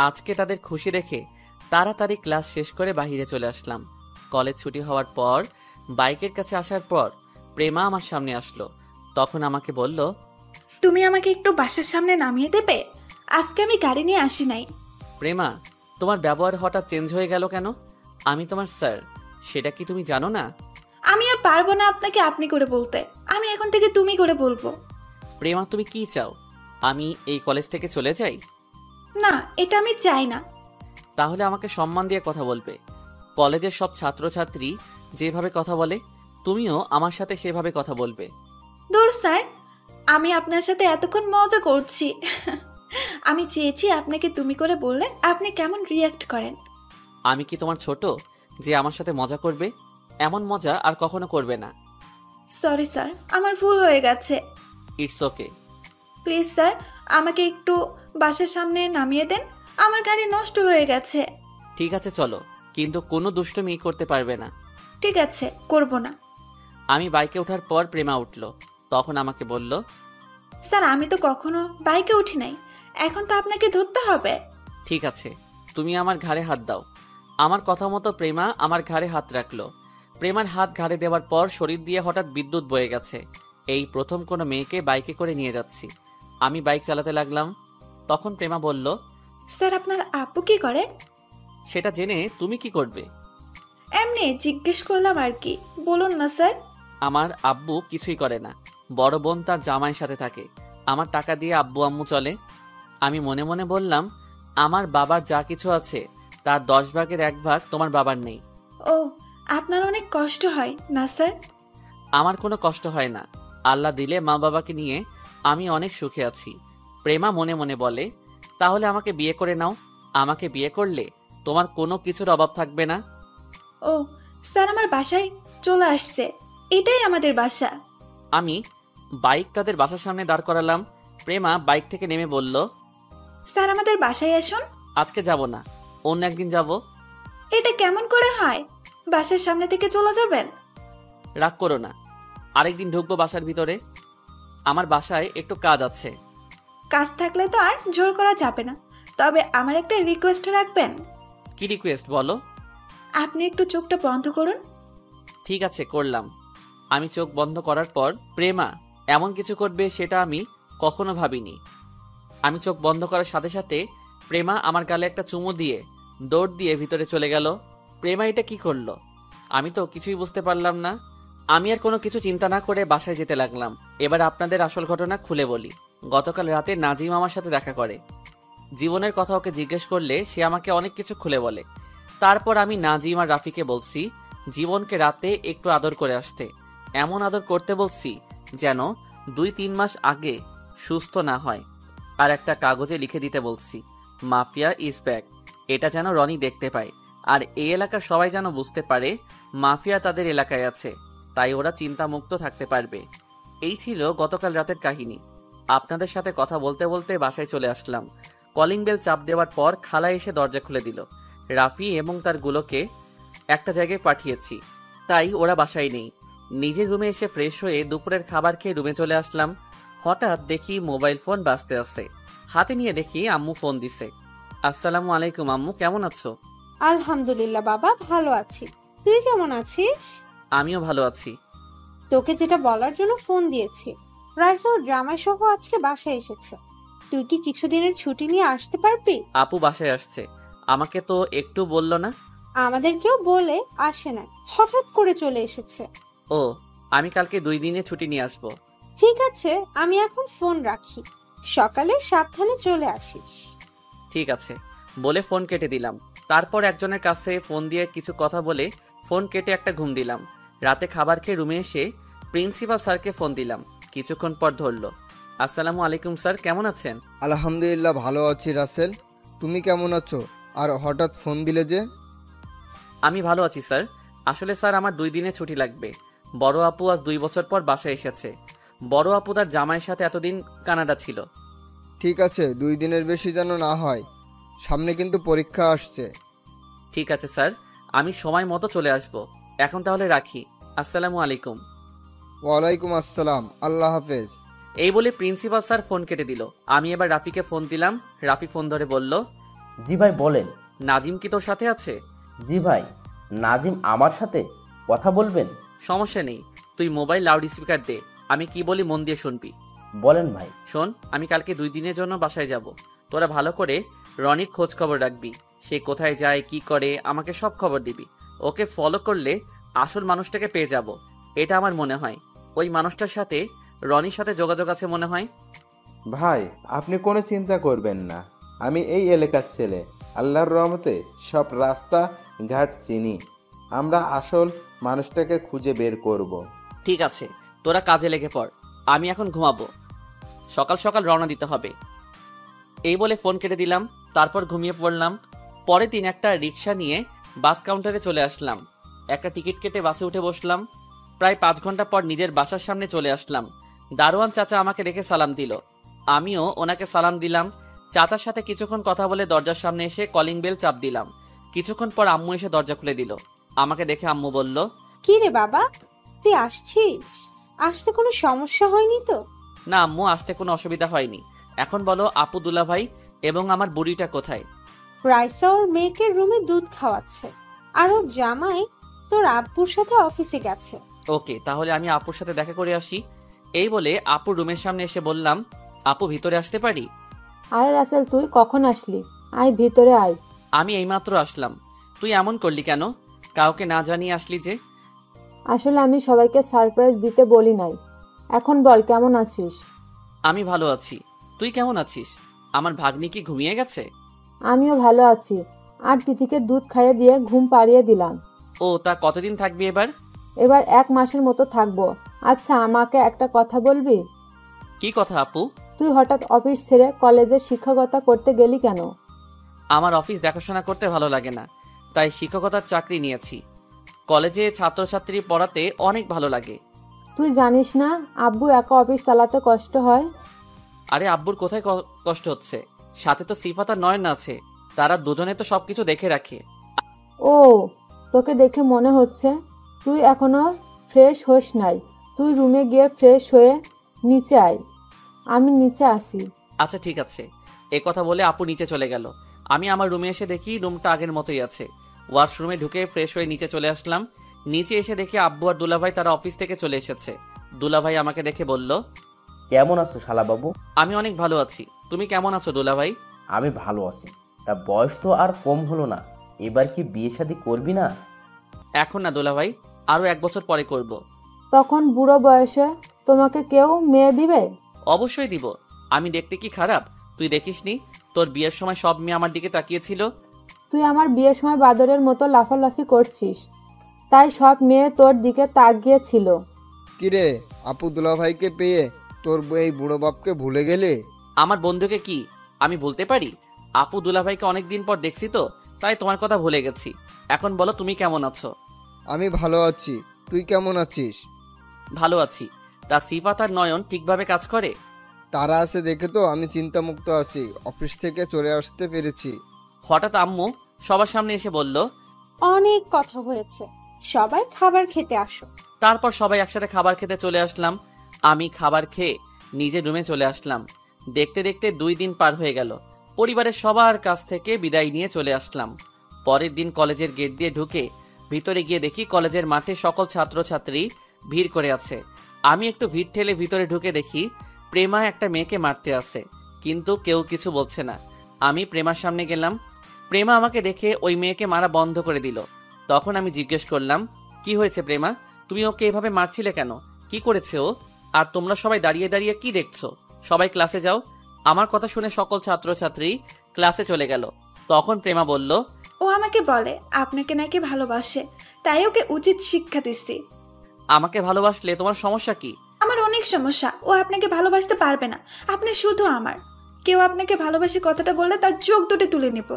আজকে তাদের খুশি দেখে তাড়াতাড়ি ক্লাস শেষ করে বাইরে চলে আসলাম। কলেজ ছুটি হওয়ার পর বাইকের কাছে আসার পর প্রেমা আমার সামনে আসলো। তখন আমাকে বলল, তুমি আমাকে একটু বাসার সামনে নামিয়ে দেবে? আজকে আমি গাড়ি নিয়ে আসি নাই। প্রেমা, তোমার ব্যবহার হঠাৎ চেঞ্জ হয়ে গেল কেন? আমি তোমার স্যার, সেটা কি তুমি জানো না? আমি আর পারবো না আপনাকে আপনি করে বলতে, আমি এখন থেকে তুমি করে বলবো। প্রেমা, তুমি কি চাও আমি এই কলেজ থেকে চলে যাই? না, এটা আমি চাই না। তাহলে আমাকে সম্মান দিয়ে কথা বলবে। কলেজের সব ছাত্রছাত্রী যেভাবে কথা বলে তুমিও আমার সাথে সেভাবে কথা বলবে। দূর স্যার, আমি আপনার সাথে এতক্ষণ মজা করছি। আমি চেয়েছি আপনাকে তুমি করে বললে আপনি কেমন রিয়্যাক্ট করেন। আমি কি তোমার ছোট যে আমার সাথে মজা করবে? এমন মজা আর কখনো করবে না। সরি স্যার, আমার ভুল হয়ে গেছে। It's okay. প্লিজ স্যার, আমাকে একটু বাসার সামনে নামিয়ে দেন, আমার গাড়ি নষ্ট হয়ে গেছে। ঠিক আছে চলো, কিন্তু কোনো দুষ্টুমি করতে পারবে না। ঠিক আছে, করব না। আমি বাইকে ওঠার পর প্রেমা উঠল। তখন আমাকে বলল, স্যার, আমি তো কখনো বাইকে উঠি নাই, এখন তো আপনাকে ধরতে হবে। ঠিক আছে, তুমি আমার ঘাড়ে হাত দাও। আমার কথা মতো প্রেমা আমার ঘাড়ে হাত রাখলো। প্রেমার হাত ঘাড়ে দেওয়ার পর শরীর দিয়ে হঠাৎ বিদ্যুৎ বয়ে গেছে। এই প্রথম কোনো মেয়েকে বাইকে করে নিয়ে যাচ্ছি। আমি বাইক চালাতে লাগলাম। তখন প্রেমা বলল, স্যার আপনার আপু কি করে? সেটা জেনে তুমি কি করবে? এমনি জিজ্ঞেস করলাম আর কি, বলুন না স্যার। আমার আব্বু কিছুই করে না, বড় বোন তার জামাইয়ের সাথে থাকে। আমার টাকা দিয়ে আব্বু আম্মু চলে। আমি মনে মনে বললাম, আমার বাবার যা কিছু আছে তার 10 ভাগের 1 ভাগ তোমার বাবার নেই। ও, আপনার অনেক কষ্ট হয় না স্যার? আমার কোনো কষ্ট হয় না, আল্লাহ দিলে মা বাবাকে নিয়ে আমি অনেক সুখে আছি। প্রেমা মনে মনে বলে, তাহলে আমাকে বিয়ে করে নাও। আমাকে বিয়ে করলে তোমার কোনো কিছুর অভাব থাকবে না। ও স্যার, আমার বাসায় চলে আসছে, এটাই আমাদের বাসা। আমি বাইক তাদের বাসার সামনে দাঁড় করালাম। প্রেমা বাইক থেকে নেমে বলল, স্যার আমাদের বাসায় আসুন। আজকে যাব না, অন্য একদিন যাব। এটা কেমন করে হয়? বাসার সামনে থেকে চলে যাবেন? রাগ করো না, আরেকদিন ঢুকবো বাসার ভিতরে। আমার বাসায় একটু কাজ আছে। কাজ থাকলে তো আর জোর করা যাবে না, তবে আমার একটা রিকোয়েস্ট রাখবেন। কি রিকোয়েস্ট বলো? আপনি একটু চোখটা বন্ধ করুন। ঠিক আছে, করলাম। আমি চোখ বন্ধ করার পর প্রেমা এমন কিছু করবে সেটা আমি কখনো ভাবিনি। আমি চোখ বন্ধ করার সাথে সাথে প্রেমা আমার গালে একটা চুমু দিয়ে দৌড় দিয়ে ভিতরে চলে গেল। প্রেমা এটা কি করলো? আমি তো কিছুই বুঝতে পারলাম না। আমি আর কোনো কিছু চিন্তা না করে বাসায় যেতে লাগলাম। এবার আপনাদের আসল ঘটনা খুলে বলি। গতকাল রাতে নাজিম আমার সাথে দেখা করে। জীবনের কথা ওকে জিজ্ঞেস করলে সে আমাকে অনেক কিছু খুলে বলে। তারপর আমি নাজিম আর রাফিকে বলছি জীবনকে রাতে একটু আদর করে আসতে। এমন আদর করতে বলছি যেন 2-3 মাস আগে সুস্থ না হয়। আর একটা কাগজে লিখে দিতে বলছি, মাফিয়া ইজ ব্যাক। এটা যেন রনি দেখতে পায়, আর এই এলাকার সবাই যেন বুঝতে পারে মাফিয়া তাদের এলাকায় আছে, তাই ওরা চিন্তামুক্ত থাকতে পারবে। এই ছিল গতকাল রাতের কাহিনী। আপনাদের সাথে কথা বলতে বলতে বাসায় চলে আসলাম। কলিং বেল চাপ দেওয়ার পর খালা এসে দরজা খুলে দিল। রাফি এবং তার গুলোকে একটা জায়গায় পাঠিয়েছি, তাই ওরা বাসায় নেই। নিজের রুমে এসে ফ্রেশ হয়ে দুপুরের খাবার খেয়ে রুমে চলে আসলাম। হঠাৎ দেখি মোবাইল ফোন বাজতে আছে। হাতে নিয়ে দেখি আম্মু ফোন দিছে। আসসালামু আলাইকুম আম্মু, কেমন আছো? আলহামদুলিল্লাহ বাবা, ভালো আছি। তুই কেমন আছিস? আমিও ভালো আছি। তোকে যেটা বলার জন্য ফোন দিয়েছি, রাইসা ওর জামাই সহ আজকে বাসায় এসেছে। তুই কি কিছুদিনের ছুটি নিয়ে আসতে পারবি? আপু বাসায় আসছে, আমাকে তো একটু বললো না। আমাদের কেউ বলে আসে না, হঠাৎ করে চলে এসেছে। ও, আমি কালকে 2 দিনে ছুটি নিয়ে আসবো। ঠিক আছে, আমি এখন ফোন রাখি, সকালে সাবধানে চলে আসিস। ঠিক আছে বলে ফোন কেটে দিলাম। তারপর একজনের কাছে ফোন দিয়ে কিছু কথা বলে ফোন কেটে একটা ঘুম দিলাম। রাতে খাবার খেয়ে রুমে এসে প্রিন্সিপাল স্যারকে ফোন দিলাম। কিছুক্ষণ পর ধরলো। আসসালামু আলাইকুম স্যার, কেমন আছেন? আলহামদুলিল্লাহ ভালো আছি রাসেল, তুমি কেমন আছো? আর হঠাৎ ফোন দিলে যে? আমি ভালো আছি স্যার। আসলে স্যার আমার 2 দিনে ছুটি লাগবে। বড় আপু আজ 2 বছর পর বাসায় এসেছে। বড় আপু তার জামাইয়ের সাথে এতদিন কানাডা ছিল। ঠিক আছে, 2 দিনের বেশি যেন না হয়, সামনে কিন্তু পরীক্ষা আসছে। ঠিক আছে স্যার, আমি সময় মতো চলে আসব। এখন তাহলে রাখি। আসসালামু আলাইকুম। ওয়ালাইকুম আসসালাম, আল্লাহ হাফেজ। এই বলে প্রিন্সিপাল স্যার ফোন কেটে দিল। আমি এবার রাফিকে ফোন দিলাম। রাফি ফোন ধরে বলল, জি ভাই বলেন। নাজিম কি তোর সাথে আছে? জি ভাই, নাজিম আমার সাথে কথা বলবেন? সমস্যা নেই, তুই মোবাইল লাউড স্পিকার দে, আমি কি বলি মন দিয়ে শুনবি। বলেন ভাই। শোন, আমি কালকে 2 দিনের জন্য বাসায় যাব। তোরা ভালো করে রনির খোঁজ খবর রাখবি। সে কোথায় যায়, কি করে, আমাকে সব খবর দিবি। ওকে ফলো করলে আসল মানুষটাকে পেয়ে যাব, এটা আমার মনে হয়। ওই মানুষটার সাথে রনির সাথে যোগাযোগ আছে মনে হয়। ভাই আপনি কোনো চিন্তা করবেন না, আমি এই এলাকার ছেলে, আল্লাহর রহমতে সব রাস্তা ঘাট চিনি। আমরা আসল মানুষটাকে খুঁজে বের করব। ঠিক আছে, তোরা কাজে লেগে পড়, আমি এখন ঘুমাবো। সকাল সকাল রওনা দিতে হবে। এই বলে ফোন কেটে দিলাম। তারপর ঘুমিয়ে পড়লাম। পরের দিন একটা রিক্সা নিয়ে বাস কাউন্টারে চলে আসলাম। একটা টিকিট কেটে বাসে উঠে বসলাম। প্রায় 5 ঘন্টা পর নিজের বাসার সামনে চলে আসলাম। দারোয়ান চাচা আমাকে দেখে সালাম দিল। আমিও ওনাকে সালাম দিলাম। চাচার সাথে কিছুক্ষণ কথা বলে দরজার সামনে এসে কলিং বেল চাপ দিলাম। কিছুক্ষণ পর আম্মু এসে দরজা খুলে দিল। আমাকে দেখে আম্মু বলল, কি রে বাবা, তুই আসছিস? আসতে কোনো সমস্যা হয়নি তো? না আম্মু, আসতে কোনো অসুবিধা হয়নি। এখন বলো আপু, দুলা ভাই এবং আমার বুড়িটা কোথায়? রাইসা ওর মেয়েকে রুমে দুধ খাওয়াচ্ছে, আর ওর জামাই তোর আব্বুর সাথে অফিসে গেছে। ওকে, তাহলে আমি আপুর সাথে দেখা করে আসি। এই বলে আপুর রুমের সামনে এসে বললাম, আপু ভিতরে আসতে পারি? আরে রাসেল, তুই কখন আসলি? আয় ভিতরে আয়। আমি এইমাত্র আসলাম। তুই এমন করলি কেন? কাউকে না জানিয়ে আসলি যে? আসলে আমি সবাইকে সারপ্রাইজ দিতে বলি নাই। এখন বল, কেমন আছিস? আমি ভালো আছি। তুই কেমন আছিস? আমার ভাগ্নি কি ঘুমিয়ে গেছে? আমিও ভালো আছি। আর তিথিকে দুধ খাইয়ে দিয়ে ঘুম পাড়িয়ে দিলাম। ও, তা কতদিন থাকবি এবার? এবার 1 মাসের মতো থাকবো। আচ্ছা, আমাকে একটা কথা বলবি? কি কথা আপু? তুই হঠাৎ অফিস ছেড়ে কলেজে শিক্ষকতা করতে গেলি কেন? আমার অফিস দেখাশোনা করতে ভালো লাগে না, তাই শিক্ষকতার চাকরি নিয়েছি। কলেজে ছাত্রছাত্রী পড়াতে অনেক ভালো লাগে। তুই জানিস না আব্বু একা অফিস চালাতে কষ্ট হয়? আরে আব্বুর কোথায় কষ্ট হচ্ছে? সাথে তো সিফাত আর নয়ন আছে, তারা দুজনে তো সবকিছু দেখে রাখে। ও, তোকে দেখে মনে হচ্ছে তুই এখনো ফ্রেশ হোস নাই। তুই রুমে গিয়ে ফ্রেশ হয়ে নিচে আয়, আমি নিচে আসি। আচ্ছা ঠিক আছে। এ কথা বলে আপু নিচে চলে গেল। আমি আমার রুমে এসে দেখি রুমটা আগের মতোই আছে। ওয়াশরুমে ঢুকে ফ্রেশ হয়ে নিচে চলে আসলাম। নিচে এসে দেখি আব্বু আর দুলাভাই তারা অফিস থেকে চলে এসেছে। দুলাভাই আমাকে দেখে বলল, কেমন আছো শালাবাবু? আমি অনেক ভালো আছি। তুমি কেমন আছো দুলাভাই? আমি ভালো আছি। তা বয়স তো আর কম হলো না, এবার কি বিয়ে শাদী করবি না? এখন না দুলাভাই, আরও 1 বছর পরে করব। তখন বুড়ো বয়সে তোমাকে কেউ মেয়ে দিবে? অবশ্যই দিব। আমি দেখতে কি খারাপ? তুই দেখিসনি তোর বিয়ের সময় সব মেয়ে আমার দিকে তাকিয়েছিল? তুই আমার বিয়ের সময় বাদরের মতো লাফালাফি করছিস, তাই সব মেয়ে তোর দিকে তাকিয়েছিল। কিরে, আপু দুলাভাইকে পেয়ে তোর এই বুড়ো বাপকে ভুলে গেলে? আমার বন্ধুকে কি আমি বলতে পারি? আপু দুলাভাইকে অনেক দিন পর দেখছি তো, তাই তোমার কথা ভুলে গেছি। এখন বলো তুমি কেমন আছো? আমি ভালো আছি, তুই কেমন আছিস? ভালো আছি। তা সিফাত আর নয়ন ঠিকভাবে কাজ করে? তারা আছে দেখে তো আমি চিন্তামুক্ত আছি, অফিস থেকে চলে আসতে পেরেছি। হঠাৎ আম্মু সবার সামনে এসে বলল, অনেক কথা হয়েছে, সবাই খাবার খেতে আসো। তারপর সবাই একসাথে খাবার খেতে চলে আসলাম। আমি খাবার খেয়ে নিজের রুমে চলে আসলাম। দেখতে দেখতে 2 দিন পার হয়ে গেল। পরিবারের সবার কাছ থেকে বিদায় নিয়ে চলে আসলাম। পরের দিন কলেজের গেট দিয়ে ঢুকে ভিতরে গিয়ে দেখি কলেজের মাঠে সকল ছাত্রছাত্রী ভিড় করে আছে। আমি একটু ভিড় ঠেলে ভিতরে ঢুকে দেখি প্রেমা একটা মেয়েকে মারতে আসে, কিন্তু কেউ কিছু বলছে না। আমি প্রেমার সামনে গেলাম। প্রেমা আমাকে দেখে ওই মেয়েকে মারা বন্ধ করে দিল। তখন আমি জিজ্ঞেস করলাম, কি হয়েছে প্রেমা? তুমি ওকে এভাবে মারছিলে কেন? কি করেছে ও? আর তোমরা সবাই দাঁড়িয়ে দাঁড়িয়ে কি দেখছো? সবাই ক্লাসে যাও। আমার কথা শুনে সকল ছাত্রছাত্রী ক্লাসে চলে গেল। তখন প্রেমা বলল, ও আমাকে বলে আপনাকে নাকি ভালোবাসে, তাই ওকে উচিত শিক্ষা দিচ্ছি। আমাকে ভালোবাসলে তোমার সমস্যা কি? আমার অনেক সমস্যা, ও আপনাকে ভালোবাসতে পারবে না। আপনি শুধু আমার। কেউ আপনাকে ভালোবাসে কথাটা বললে তার চোখ দুটো তুলে নেব।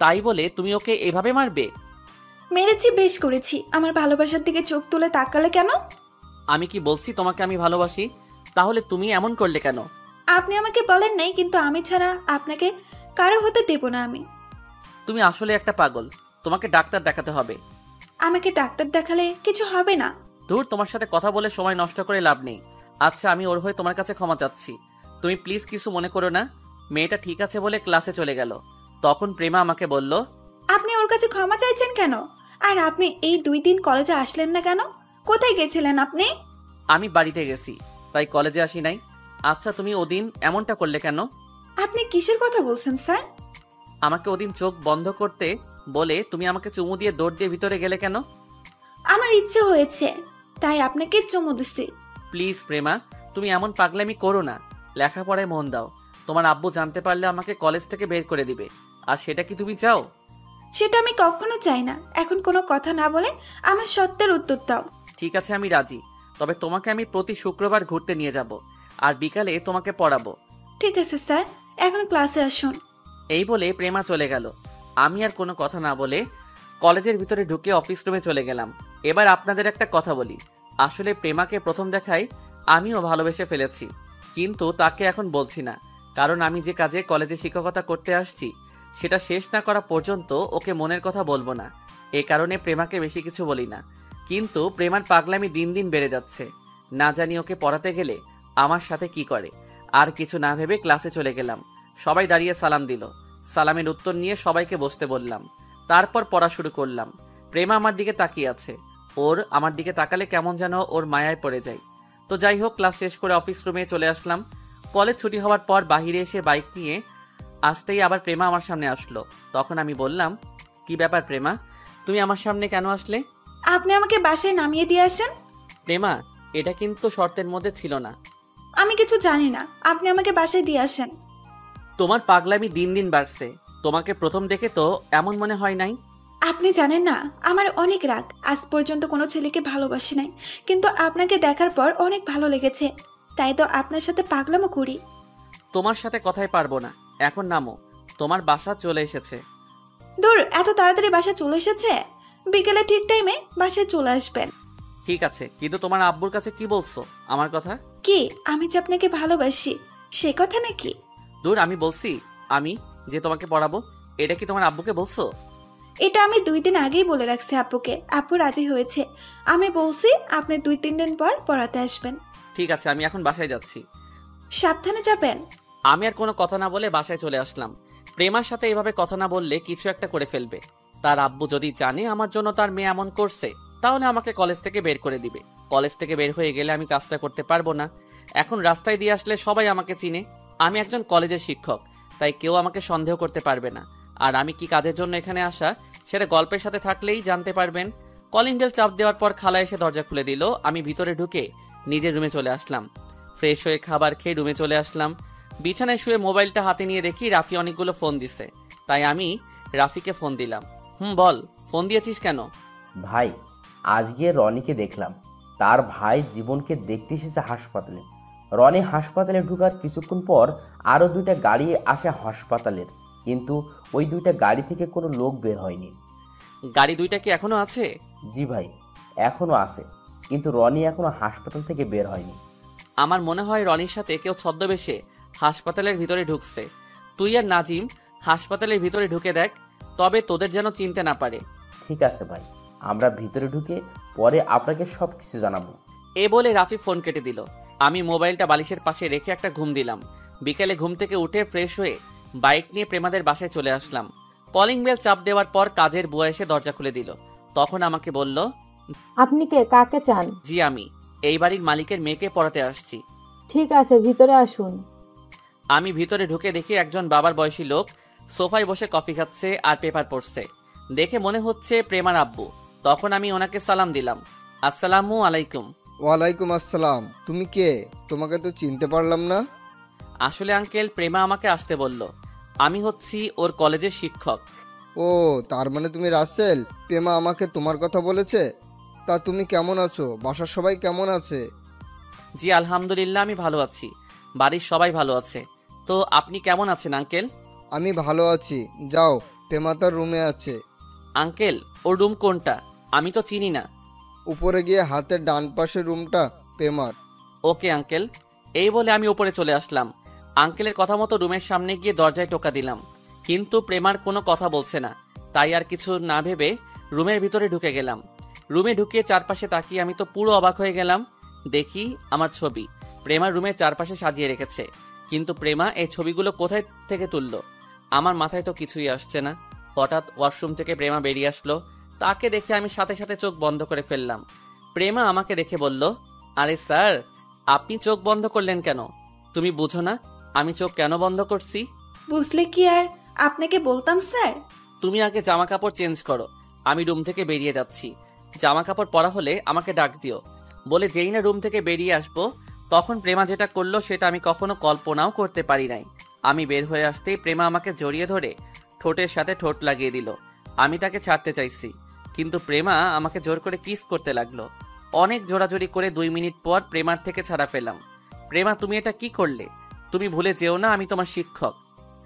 তাই বলে তুমি ওকে এভাবে মারবে? মেরেছি, বেশ করেছি। আমার ভালোবাসার দিকে চোখ তুলে তাকালে কেন? আমি কি বলছি তোমাকে আমি ভালোবাসি? তাহলে তুমি এমন করলে কেন? আপনি আমাকে বলেন নাই, কিন্তু আমি ছাড়া আপনাকে কারো হতে দেব না আমি। তুমি আসলে একটা পাগল। তোমাকে ডাক্তার দেখাতে হবে। আমাকে ডাক্তার দেখালে কিছু হবে না। ধুর, তোমার সাথে কথা বলে সময় নষ্ট করে লাভ নেই। আচ্ছা, আমি ওর হয়ে তোমার কাছে ক্ষমা চাচ্ছি। তুমি প্লিজ কিছু মনে করো না। মেয়েটা ঠিক আছে বলে ক্লাসে চলে গেল। তখন প্রেমা আমাকে বলল, আপনি ওর কাছে ক্ষমা চাইছেন কেন? আর আপনি এই 2 দিন কলেজে আসলেন না কেন? কোথায় গেছিলেন আপনি? আমি বাড়িতে গেছি, তাই কলেজে আসি নাই। আচ্ছা, তুমি ওদিন এমনটা করলে কেন? আপনি কিসের কথা বলছেন স্যার? আমাকে ওদিন চোখ বন্ধ করতে বলে তুমি আমাকে চুমু দিয়ে দৌড় দিয়ে ভিতরে গেলে কেন? আমার ইচ্ছে হয়েছে, তাই আপনাকে চুমু দিছি। প্লিজ প্রেমা, তুমি এমন পাগলামি করো না। লেখাপড়ায় মন দাও। তোমার আব্বু জানতে পারলে আমাকে কলেজ থেকে বের করে দিবে। আর সেটা কি তুমি চাও? সেটা আমি কখনো চাই না। এখন কোনো কথা না বলে আমার সত্যের উত্তর দাও। ঠিক আছে, আমি রাজি। তবে তোমাকে আমি প্রতি শুক্রবার ঘুরতে নিয়ে যাব, আর বিকালে তোমাকে পড়াবো। ঠিক আছে স্যার, এখন ক্লাসে আসুন। এই বলে প্রেমা চলে গেল। আমি আর কোনো কথা না বলে কলেজের ভিতরে ঢুকে অফিস রুমে চলে গেলাম। এবার আপনাদের একটা কথা বলি। আসলে প্রেমাকে প্রথম দেখায় আমিও ভালোবেসে ফেলেছি, কিন্তু তাকে এখন বলছি না। কারণ আমি যে কাজে কলেজে শিক্ষকতা করতে আসছি সেটা শেষ না করা পর্যন্ত ওকে মনের কথা বলবো না। এ কারণে প্রেমাকে বেশি কিছু বলি না। কিন্তু প্রেমার পাগলামি দিন দিন বেড়ে যাচ্ছে। না জানি ওকে পড়াতে গেলে আমার সাথে কি করে। আর কিছু না ভেবে ক্লাসে চলে গেলাম। সবাই দাঁড়িয়ে সালাম দিল। সালামের উত্তর নিয়ে সবাইকে বসতে বললাম। তারপর পড়া শুরু করলাম। প্রেমা আমার দিকে তাকিয়ে আছে। ওর আমার দিকে তাকালে কেমন যেন ওর মায়ায় পড়ে যায়। তো যাই হোক, ক্লাস শেষ করে অফিস রুমে চলে আসলাম। কলেজ ছুটি হওয়ার পর বাহিরে এসে বাইক নিয়ে আসতেই আবার প্রেমা আমার সামনে আসলো। তখন আমি বললাম, কি ব্যাপার প্রেমা, তুমি আমার সামনে কেন আসলে? আপনি আমাকে বাসায় নামিয়ে দিয়ে আসেন। প্রেমা, এটা কিন্তু শর্তের মধ্যে ছিল না। আমি কিছু জানি না, আপনি আমাকে বাসায় দিয়ে আসেন। তোমার পাগলামি দিন দিন বাড়ছে। তোমাকে প্রথম দেখে তো এমন মনে হয় নাই। আপনি জানেন না, আমার অনেক রাগ। আজ পর্যন্ত কোনো ছেলেকে ভালোবাসি নাই, কিন্তু আপনাকে দেখার পর অনেক ভালো লেগেছে, তাই তো আপনার সাথে পাগলামো করি। তোমার সাথে কথাই পারবো না, এখন নামো, তোমার বাসা চলে এসেছে। দূর, এত তাড়াতাড়ি বাসায় চলে এসেছে? বিকেলে ঠিক টাইমে বাসায় চলে আসবেন। ঠিক আছে, কিন্তু তোমার আব্বুর কাছে কি বলছো আমার কথা? কি, আমি যে আপনাকে ভালোবাসি সে কথা নাকি? দূর, আমি বলছি আমি যে তোমাকে পড়াবো, এটা কি তোমার আব্বুকে বলছো? এটা আমি 2 দিন আগেই বলে রাখছি আপুকে, আপু রাজি হয়েছে। আমি বলছি আপনি 2-3 দিন পর পড়াতে আসবেন। ঠিক আছে, আমি এখন বাসায় যাচ্ছি। সাবধানে যাবেন। আমি আর কোনো কথা না বলে বাসায় চলে আসলাম। প্রেমার সাথে এভাবে কথা না বললে কিছু একটা করে ফেলবে। তার আব্বু যদি জানে আমার জন্য তার মেয়ে এমন করছে, তাহলে আমাকে কলেজ থেকে বের করে দিবে। কলেজ থেকে বের হয়ে গেলে আমি কাজটা করতে পারবো না। এখন রাস্তায় দিয়ে আসলে সবাই আমাকে চিনে, আমি একজন কলেজের শিক্ষক, তাই কেউ আমাকে সন্দেহ করতে পারবে না। আর আমি কি কাজের জন্য এখানে আসা, সেটা গল্পের সাথে থাকলেই জানতে পারবেন। কলিং বেল চাপ দেওয়ার পর খালা এসে দরজা খুলে দিল। আমি ভিতরে ঢুকে নিজের রুমে চলে আসলাম। ফ্রেশ হয়ে খাবার খেয়ে রুমে চলে আসলাম। বিছানায় শুয়ে মোবাইলটা হাতে নিয়ে দেখি রাফি অনেকগুলো ফোন দিছে, তাই আমি রাফিকে ফোন দিলাম। বল, ফোন দিয়েছিস কেন? ভাই, আজকে রনিকে দেখলাম। তার ভাই জীবনকে দেখতে এসেছে হাসপাতালে। রনি হাসপাতালে ঢোকার কিছুক্ষণ পর আরও 2টা গাড়ি আসে হাসপাতালের, কিন্তু ওই 2টা গাড়ি থেকে কোনো লোক বের হয়নি। গাড়ি 2টা কি এখনো আছে? জি ভাই, এখনও আছে, কিন্তু রনি এখনও হাসপাতাল থেকে বের হয়নি। আমার মনে হয় রনির সাথে কেউ ছদ্মবেশে হাসপাতালের ভিতরে ঢুকছে। তুই আর নাজিম হাসপাতালের ভিতরে ঢুকে দেখ, তবে তোদের যেন চিনতে না পারে। ঠিক আছে ভাই, আমরা ভিতরে ঢুকে পরে আপনাকে সব কিছু জানাবো। এ বলে রাফি ফোন কেটে দিল। আমি মোবাইলটা বালিশের পাশে রেখে একটা ঘুম দিলাম। বিকেলে ঘুম থেকে উঠে ফ্রেশ হয়ে বাইক নিয়ে প্রেমাদের বাসায় চলে আসলাম। কলিং বেল চাপ দেওয়ার পর কাজের বুয়া এসে দরজা খুলে দিল। তখন আমাকে বলল, আপনি কে, কাকে চান? জি, আমি এই বাড়ির মালিকের মেয়েকে পড়াতে আসছি। ঠিক আছে, ভিতরে আসুন। আমি ভিতরে ঢুকে দেখি একজন বাবার বয়সী লোক সোফায় বসে কফি খাচ্ছে আর পেপার পড়ছে। দেখে মনে হচ্ছে প্রেমার আব্বু। তখন আমি ওনাকে সালাম দিলাম, আসসালামু আলাইকুম। ওয়ালাইকুম আসসালাম। তুমি কে? তোমাকে তো চিনতে পারলাম না। আসলে আঙ্কেল, প্রেমা আমাকে আসতে বলল। আমি হচ্ছি ওর কলেজের শিক্ষক। ও, তার মানে তুমি রাসেল। প্রেমা আমাকে তোমার কথা বলেছে। তা তুমি কেমন আছো? বাসার সবাই কেমন আছে? জি আলহামদুলিল্লাহ, আমি ভালো আছি, বাড়ির সবাই ভালো আছে। তো আপনি কেমন আছেন আঙ্কেল? আমি ভালো আছি। যাও, প্রেমা তার রুমে আছে। আঙ্কেল, ওর রুম কোনটা? আমি তো চিনি না। উপরে গিয়ে হাতের ডান পাশের রুমটা প্রেমার। Okay uncle. এই বলে আমি উপরে চলে আসলাম। আঙ্কেলের কথা মতো রুমের সামনে গিয়ে দরজায় টোকা দিলাম, কিন্তু প্রেমার কোনো কথা বলছে না। তাই আর কিছু না ভেবে রুমের ভিতরে ঢুকে গেলাম। রুমে ঢুকিয়ে চারপাশে তাকিয়ে আমি তো পুরো অবাক হয়ে গেলাম। দেখি আমার ছবি প্রেমার রুমের চারপাশে সাজিয়ে রেখেছে, কিন্তু প্রেমা এই ছবিগুলো কোথায় থেকে তুললো? আমার মাথায় তো কিছুই আসছে না। হঠাৎ ওয়াশরুম থেকে প্রেমা বেরিয়ে আসলো। তাকে দেখে আমি সাথে সাথে চোখ বন্ধ করে ফেললাম। প্রেমা আমাকে দেখে বলল, আরে স্যার, আপনি চোখ বন্ধ করলেন কেন? তুমি বুঝো না আমি চোখ কেন বন্ধ করছি? বুঝলে কি আর আপনাকে বলতাম স্যার। তুমি আগে জামা কাপড় চেঞ্জ করো, আমি রুম থেকে বেরিয়ে যাচ্ছি। জামা কাপড় পরা হলে আমাকে ডাক দিও। বলে যেই না রুম থেকে বেরিয়ে আসবো, তখন প্রেমা যেটা করলো সেটা আমি কখনো কল্পনাও করতে পারি নাই। আমি বের হয়ে আসতেই প্রেমা আমাকে জড়িয়ে ধরে ঠোঁটের সাথে ঠোঁট লাগিয়ে দিল। আমি তাকে ছাড়তে চাইছি, কিন্তু প্রেমা আমাকে জোর করে কিস করতে লাগলো। অনেক জোরাজোরি করে 2 মিনিট পর প্রেমার থেকে ছাড়া পেলাম। প্রেমা, তুমি এটা কি করলে? তুমি ভুলে যেও না আমি তোমার শিক্ষক।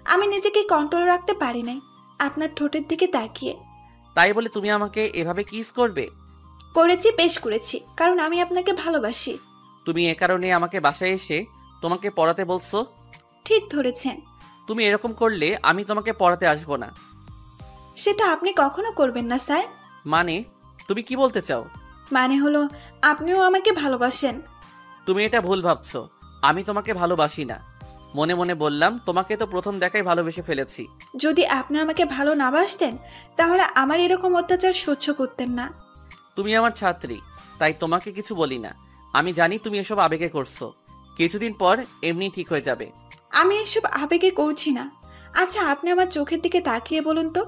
আমি নিজেকে কন্ট্রোল রাখতে পারি নাই আপনার ঠোঁটের দিকে তাকিয়ে। তাই বলে তুমি আমাকে এভাবে কিস করবে? করেছি, বেশ করেছি, কারণ আমি আপনাকে ভালোবাসি। তুমি এ কারণে আমাকে বাসায় এসে তোমাকে পড়াতে বলছো? ঠিক ধরেছেন। তুমি এরকম করলে আমি তোমাকে পড়াতে আসবো না। সেটা আপনি কখনো করবেন না স্যার। মানে, তুমি কি বলতে চাও? মানে হলো আপনিও আমাকে ভালোবাসেন। তুমি এটা ভুল ভাবছো। আমি তোমাকে ভালোবাসি না। মনে মনে বললাম, তোমাকে তো প্রথম দেখায় ভালোবেসে ফেলেছি। যদি আপনি আমাকে ভালো না বাসতেন, তাহলে আমার এরকম অত্যাচার সহ্য করতেন না। তুমি আমার ছাত্রী, তাই তোমাকে কিছু বলি না। আমি জানি তুমি এসব আবেগে করছো, কিছুদিন পর এমনি ঠিক হয়ে যাবে। আমি এসব আবেগে করছি না। আচ্ছা, আপনি আমার চোখের দিকে তাকিয়ে বলুন তো,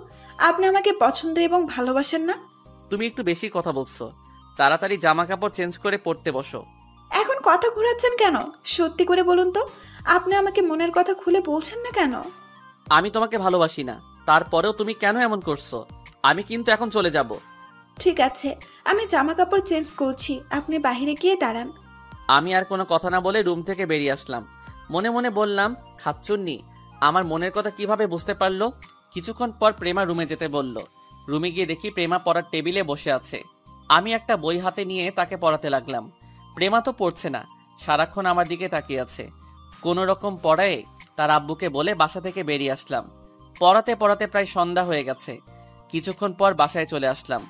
আপনি আমাকে পছন্দ এবং ভালোবাসেন না? তুমি একটু বেশি কথা বলছো। তাড়াতাড়ি জামা কাপড় চেঞ্জ করে পড়তে বসো। এখন কথা ঘোরাচ্ছেন কেন? সত্যি করে বলুন তো, আপনি আমাকে মনের কথা খুলে বলছেন না কেন? আমি তোমাকে ভালোবাসি না, তারপরেও তুমি কেন এমন করছো? আমি কিন্তু এখন চলে যাব। ঠিক আছে, আমি জামা কাপড় চেঞ্জ করছি, আপনি বাইরে গিয়ে দাঁড়ান। আমি আর কোনো কথা না বলে রুম থেকে বেরিয়ে আসলাম। মনে মনে বললাম, খাচ্চুন্নি আমার মনের কথা কিভাবে বুঝতে পারলো? কিছুক্ষণ পর প্রেমা রুমে যেতে বলল। রুমে গিয়ে দেখি প্রেমা পড়ার টেবিলে বসে আছে। আমি একটা বই হাতে নিয়ে তাকে পড়াতে লাগলাম। প্রেমা তো পড়ছে না, সারাক্ষণ আমার দিকে তাকিয়ে আছে। কোনো রকম পড়ায় তার আব্বুকে বলে বাসা থেকে বেরিয়ে আসলাম। পড়াতে পড়াতে প্রায় সন্ধ্যা হয়ে গেছে। কিছুক্ষণ পর বাসায় চলে আসলাম।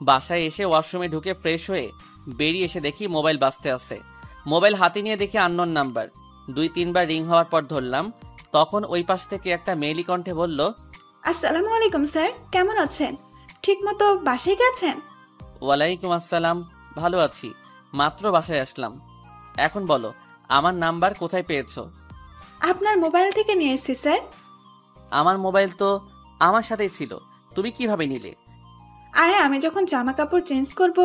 বাসায় এসে ওয়াশরুমে ঢুকে ফ্রেশ হয়ে বেরিয়ে এসে দেখি মোবাইল বাজতে আছে। মোবাইল হাতে নিয়ে দেখি আননোন নাম্বার। 2-3 বার রিং হওয়ার পর ধরলাম। তখন ওই পাশ থেকে একটা মেয়েলি কণ্ঠে বলল, আসসালামু আলাইকুম স্যার, কেমন আছেন? ঠিক মতো বাসায় গেছেন? ওয়ালাইকুম আসসালাম, ভালো আছি, মাত্র বাসায় আসলাম। এখন বলো, আমার নাম্বার কোথায় পেয়েছো? আপনার মোবাইল থেকে নিয়ে এসেছি স্যার। আমার মোবাইল তো আমার সাথেই ছিল, তুমি কিভাবে নিলে? আরে আমি যখন জামা কাপড় চেঞ্জ করব,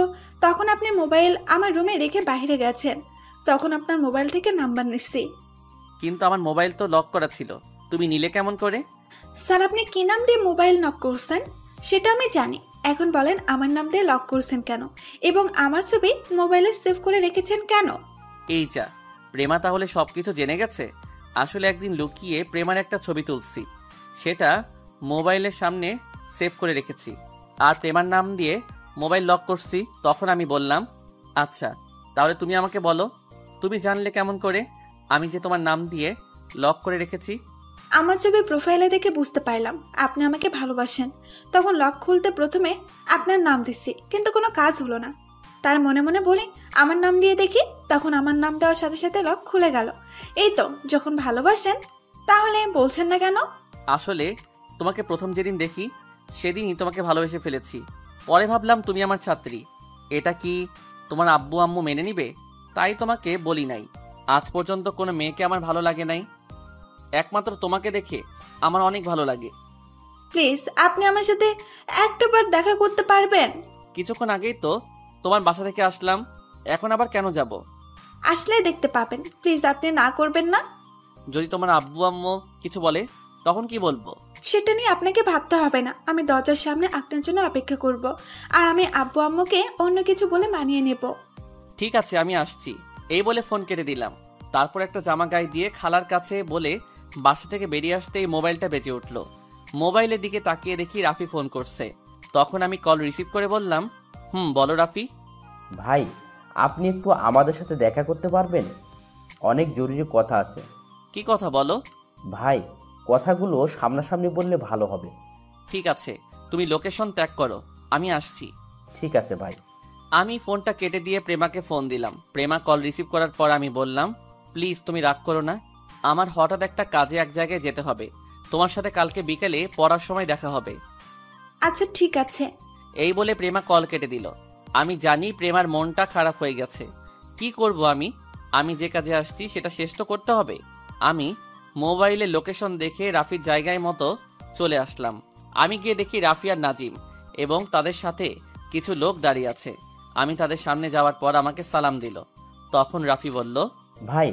তখন আপনি মোবাইল আমার রুমে রেখে বাইরে গেছেন, তখন আপনার মোবাইল থেকে নাম্বার নিচ্ছি। কিন্তু আমার মোবাইল তো লক করা ছিল, তুমি নিলে কেমন করে? স্যার, আপনি কি নাম দিয়ে মোবাইল লক করছেন সেটা আমি জানি। এখন বলেন, আমার নাম দিয়ে লক করছেন কেন, এবং আমার ছবি মোবাইলে সেভ করে রেখেছেন কেন? এই যা, প্রেমা তাহলে সবকিছু জেনে গেছে। আসলে একদিন লুকিয়ে প্রেমার একটা ছবি তুলছি, সেটা মোবাইলের সামনে সেভ করে রেখেছি, আর প্রেমার নাম দিয়ে মোবাইল লক করছি। তখন আমি বললাম, আচ্ছা তাহলে তুমি আমাকে বলো, তুমি জানলে কেমন করে আমি যে তোমার নাম দিয়ে লক করে রেখেছি? আমার ছবি প্রোফাইলে দেখে বুঝতে পারলাম আপনি আমাকে ভালোবাসেন। তখন লক খুলতে প্রথমে আপনার নাম দিচ্ছি, কিন্তু কোনো কাজ হলো না। তার মনে মনে বলি আমার নাম দিয়ে দেখি, তখন আমার নাম দেওয়ার সাথে সাথে লক খুলে গেল। এই তো, যখন ভালোবাসেন তাহলে বলছেন না কেন? আসলে তোমাকে প্রথম যেদিন দেখি সেদিনই তোমাকে ভালোবেসে ফেলেছি। পরে ভাবলাম তুমি আমার ছাত্রী, এটা কি তোমার আব্বু আম্মু মেনে নিবে, তাই তোমাকে বলি নাই। আজ পর্যন্ত কোনো মেয়েকে আমার ভালো লাগে নাই, একমাত্র তোমাকে দেখে আমার অনেক ভালো লাগে। প্লিজ, আপনি আমার সাথে একটাবার দেখা করতে পারবেন? কিছুক্ষণ আগেই তো তোমার বাসা থেকে আসলাম, এখন আবার কেন যাব? আসলে দেখতে পাবেন, প্লিজ আপনি না করবেন না। যদি তোমার আব্বু আম্মু কিছু বলে তখন কি বলবো? সেটা নিয়ে আপনাকে ভাবতে হবে না, আমি দরজার সামনে আপনার জন্য অপেক্ষা করব, আর আমি আব্বু আম্মুকে অন্য কিছু বলে মানিয়ে নেব। ঠিক আছে, আমি আসছি, এই বলে ফোন কেটে দিলাম। তারপর একটা জামা গায়ে দিয়ে খালার কাছে বলে বাসা থেকে বেরিয়ে আসতেই মোবাইলটা বেজে উঠলো। মোবাইলের দিকে তাকিয়ে দেখি রাফি ফোন করছে। তখন আমি কল রিসিভ করে বললাম, বলো রাফি। ভাই, আপনি একটু আমাদের সাথে দেখা করতে পারবেন? অনেক জরুরি কথা আছে। কি কথা বলো? ভাই, কথাগুলো সামনাসামনি বললে ভালো হবে। ঠিক আছে, তুমি লোকেশন ত্যাগ করো, আমি আসছি। ঠিক আছে ভাই। আমি ফোনটা কেটে দিয়ে প্রেমাকে ফোন দিলাম। প্রেমা কল রিসিভ করার পর আমি বললাম, প্লিজ তুমি রাগ করো না, আমার হঠাৎ একটা কাজে এক জায়গায় যেতে হবে, তোমার সাথে কালকে বিকেলে পড়ার সময় দেখা হবে। আচ্ছা ঠিক আছে। এই বলে প্রেমা কল কেটে দিল। আমি জানি প্রেমার মনটা খারাপ হয়ে গেছে। কি করব আমি যে কাজে আসছি সেটা শেষ তো করতে হবে। আমি মোবাইলে লোকেশন দেখে রাফির জায়গায় মতো চলে আসলাম। আমি গিয়ে দেখি রাফি আর নাজিম এবং তাদের সাথে কিছু লোক দাঁড়িয়ে আছে। আমি তাদের সামনে যাওয়ার পর আমাকে সালাম দিল। তখন রাফি বলল, ভাই,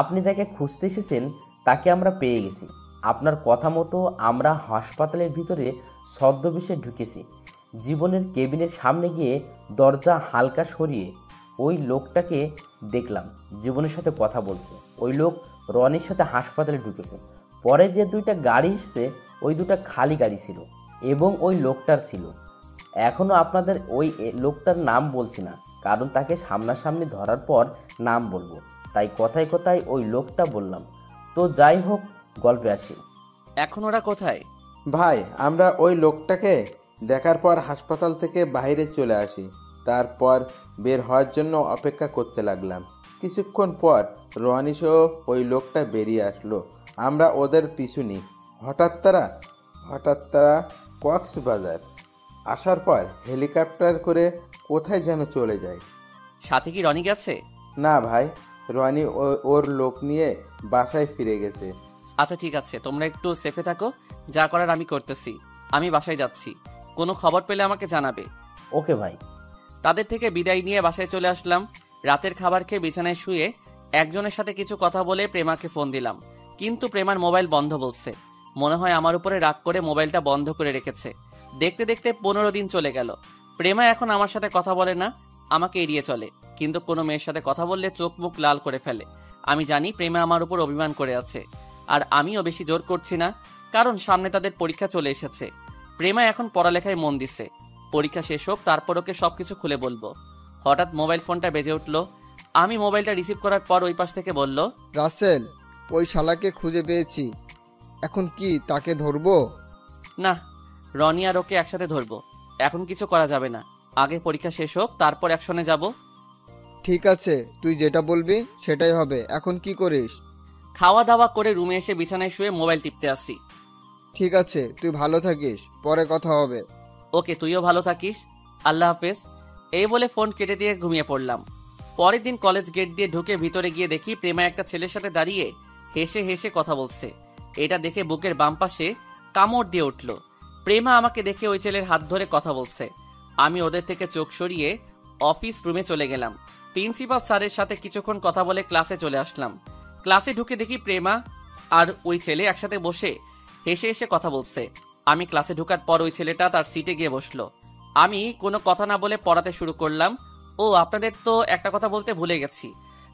আপনি যাকে খুঁজতে এসেছেন তাকে আমরা পেয়ে গেছি। আপনার কথা মতো আমরা হাসপাতালের ভিতরে ছদ্মবেশে ঢুকেছি। জীবনের কেবিনের সামনে গিয়ে দরজা হালকা সরিয়ে ওই লোকটাকে দেখলাম জীবনের সাথে কথা বলছে। ওই লোক রনির সাথে হাসপাতালে ঢুকেছে। পরে যে দুইটা গাড়ি এসেছে ওই দুটা খালি গাড়ি ছিল এবং ওই লোকটার ছিল। এখনও আপনাদের ওই লোকটার নাম বলছি না, কারণ তাকে সামনাসামনি ধরার পর নাম বলবো, তাই কথায় কথায় ওই লোকটা বললাম। তো যাই হোক, গল্পে আসি। এখন ওরা কোথায়? ভাই, আমরা ওই লোকটাকে দেখার পর হাসপাতাল থেকে বাইরে চলে আসি। তারপর বের হওয়ার জন্য অপেক্ষা করতে লাগলাম। কিছুক্ষণ পর রনি সহ ওই লোকটা বেরিয়ে আসলো। আমরা ওদের পিছু নিই। হঠাৎ তারা কক্সবাজার আসার পর হেলিকপ্টার করে কোথায় যেন চলে যায়। সাথে কি রনি গেছে? না ভাই, রনি ওর লোক নিয়ে বাসায় ফিরে গেছে। আচ্ছা ঠিক আছে, তোমরা একটু সেফে থাকো, যা করার আমি করতেছি। আমি বাসায় যাচ্ছি, কোনো খবর পেলে আমাকে জানাবে। ওকে ভাই। তাদের থেকে বিদায় নিয়ে বাসায় চলে আসলাম। রাতের খাবার খেয়ে বিছানায় শুয়ে একজনের সাথে কিছু কথা বলে প্রেমাকে ফোন দিলাম, কিন্তু প্রেমার মোবাইল বন্ধ বলছে। মনে হয় আমার উপরে রাগ করে মোবাইলটা বন্ধ করে রেখেছে। দেখতে দেখতে 15 দিন চলে গেল। প্রেমা এখন আমার সাথে কথা বলে না, আমাকে এড়িয়ে চলে, কিন্তু কোনো মেয়ের সাথে কথা বললে চোখ মুখ লাল করে ফেলে। আমি জানি প্রেমা আমার উপর অভিমান করে আছে, আর আমিও বেশি জোর করছি না, কারণ সামনে তাদের পরীক্ষা চলে এসেছে। প্রেমা এখন পড়ালেখায় মন দিছে। পরীক্ষা শেষ হোক, তারপর ওকে সবকিছু খুলে বলবো। হঠাৎ মোবাইল ফোনটা বেজে উঠলো। আমি মোবাইলটা রিসিভ করার পর ওই পাশ থেকে বলল, রাসেল, ওই শালাকে খুঁজে পেয়েছি। এখন কি তাকে ধরবো? না, রনি আর ওকে একসাথে ধরবো। এখন কিছু করা যাবে না, আগে পরীক্ষা শেষ হোক, তারপর অ্যাকশনে যাব। ঠিক আছে, তুই যেটা বলবি সেটাই হবে। এখন কি করিস? খাওয়া দাওয়া করে রুমে এসে বিছানায় শুয়ে মোবাইল টিপতে আসি। ঠিক আছে, তুই ভালো থাকিস, পরে কথা হবে। ওকে, তুইও ভালো থাকিস, আল্লাহ হাফেজ। এই বলে ফোন কেটে দিয়ে ঘুমিয়ে পড়লাম। পরের দিন কলেজ গেট দিয়ে ঢুকে ভিতরে গিয়ে দেখি প্রেমা একটা ছেলের সাথে দাঁড়িয়ে হেসে হেসে কথা বলছে। এটা দেখে বুকের বাম পাশে কামড় দিয়ে উঠল। প্রেমা আমাকে দেখে ওই ছেলের হাত ধরে কথা বলছে। আমি ওদের থেকে চোখ সরিয়ে অফিস রুমে চলে গেলাম। প্রিন্সিপাল স্যারের সাথে কিছুক্ষণ কথা বলে ক্লাসে চলে আসলাম। ক্লাসে ঢুকে দেখি প্রেমা আর ওই ছেলে একসাথে বসে হেসে হেসে কথা বলছে। আমি ক্লাসে ঢোকার পর ওই ছেলেটা তার সিটে গিয়ে বসলো। আমি কোনো কথা না বলে পড়াতে শুরু করলাম। ও, আপনাদের তো একটা কথা বলতে ভুলে গেছি।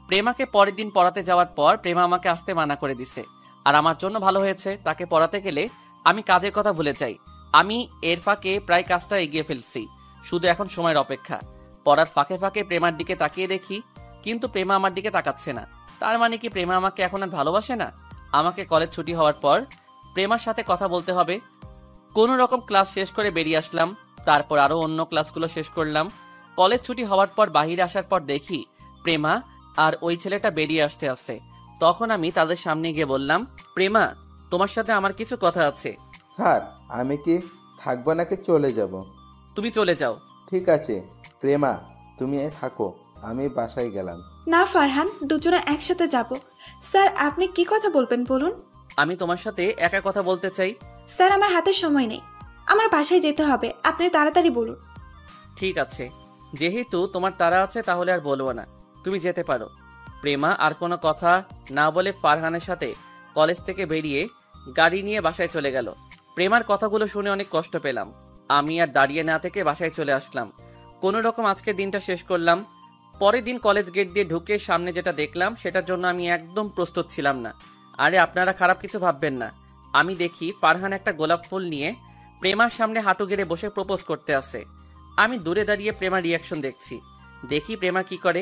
প্রেমাকে পরের দিন পড়াতে যাওয়ার পর প্রেমা আমাকে আসতে মানা করে দিছে। আর আমার জন্য ভালো হয়েছে, তাকে পড়াতে গেলে আমি কাজের কথা ভুলে যাই। আমি এর ফাঁকে প্রায় কাজটা এগিয়ে ফেলছি, শুধু এখন সময়ের অপেক্ষা। পড়ার ফাঁকে ফাঁকে প্রেমার দিকে তাকিয়ে দেখি, কিন্তু প্রেমা আমার দিকে তাকাচ্ছে না। তার মানে কি প্রেমা আমাকে এখন আর ভালোবাসে না? আমাকে কলেজ ছুটি হওয়ার পর প্রেমার সাথে কথা বলতে হবে। কোনো রকম ক্লাস শেষ করে বেরিয়ে আসলাম। তারপর আরও অন্য ক্লাসগুলো শেষ করলাম। কলেজ ছুটি হওয়ার পর বাহিরে আসার পর দেখি প্রেমা আর ওই ছেলেটা বেরিয়ে আসছে। তখন আমি তাদের সামনে গিয়ে বললাম, প্রেমা, তোমার সাথে আমার কিছু কথা আছে। স্যার, আমি কি থাকবো নাকি চলে যাব? তুমি চলে যাও। ঠিক আছে প্রেমা, তুমি থাকো, আমি বাসায় গেলাম। না ফারহান, দুজনে একসাথে যাব। স্যার, আপনি কি কথা বলবেন বলুন? আমি তোমার সাথে একা কথা বলতে চাই। স্যার, আমার হাতে সময় নেই, আমার বাসায় যেতে হবে, আপনি তাড়াতাড়ি বলুন। ঠিক আছে, যেহেতু তোমার তাড়া আছে তাহলে আর বলবো না, তুমি যেতে পারো। প্রেমা আর কোনো কথা না বলে ফারহানের সাথে কলেজ থেকে বেরিয়ে গাড়ি নিয়ে বাসায় চলে গেল। প্রেমার কথাগুলো শুনে অনেক কষ্ট পেলাম। আমি আর দাঁড়িয়ে না থেকে বাসায় চলে আসলাম। কোনো রকম আজকের দিনটা শেষ করলাম। পরের দিন কলেজ গেট দিয়ে ঢুকে সামনে যেটা দেখলাম সেটার জন্য আমি একদম প্রস্তুত ছিলাম না। আরে আপনারা খারাপ কিছু ভাববেন না। আমি দেখি ফারহান একটা গোলাপ ফুল নিয়ে প্রেমার সামনে হাঁটু গেড়ে বসে প্রপোজ করতে আসে। আমি দূরে দাঁড়িয়ে প্রেমার রিয়াকশন দেখছি। দেখি প্রেমা কি করে।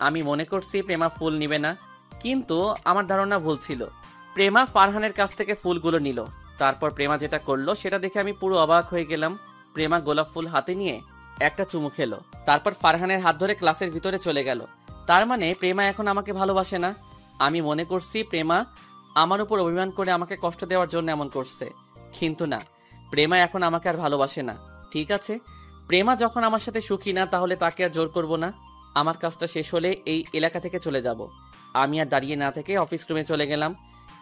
আমি মনে করছি প্রেমা ফুল নিবে না, কিন্তু আমার ধারণা ভুল ছিল। প্রেমা ফারহানের কাছ থেকে ফুলগুলো নিল। তারপর প্রেমা যেটা করলো সেটা দেখে আমি পুরো অবাক হয়ে গেলাম। প্রেমা গোলাপ ফুল হাতে নিয়ে একটা চুমু খেলো, তারপর ফারহানের হাত ধরে ক্লাসের ভিতরে চলে গেল। তার মানে প্রেমা এখন আমাকে ভালোবাসে না। আমি মনে করছি প্রেমা আমার উপর অভিমান করে আমাকে কষ্ট দেওয়ার জন্য এমন করছে, কিন্তু না, প্রেমা এখন আমাকে আর ভালোবাসে না। ঠিক আছে, প্রেমা যখন আমার সাথে সুখী না, তাহলে তাকে আর জোর করব না। আমার কাজটা শেষ হলে এই এলাকা থেকে চলে যাব। আমি আর দাঁড়িয়ে না থেকে অফিস রুমে চলে গেলাম।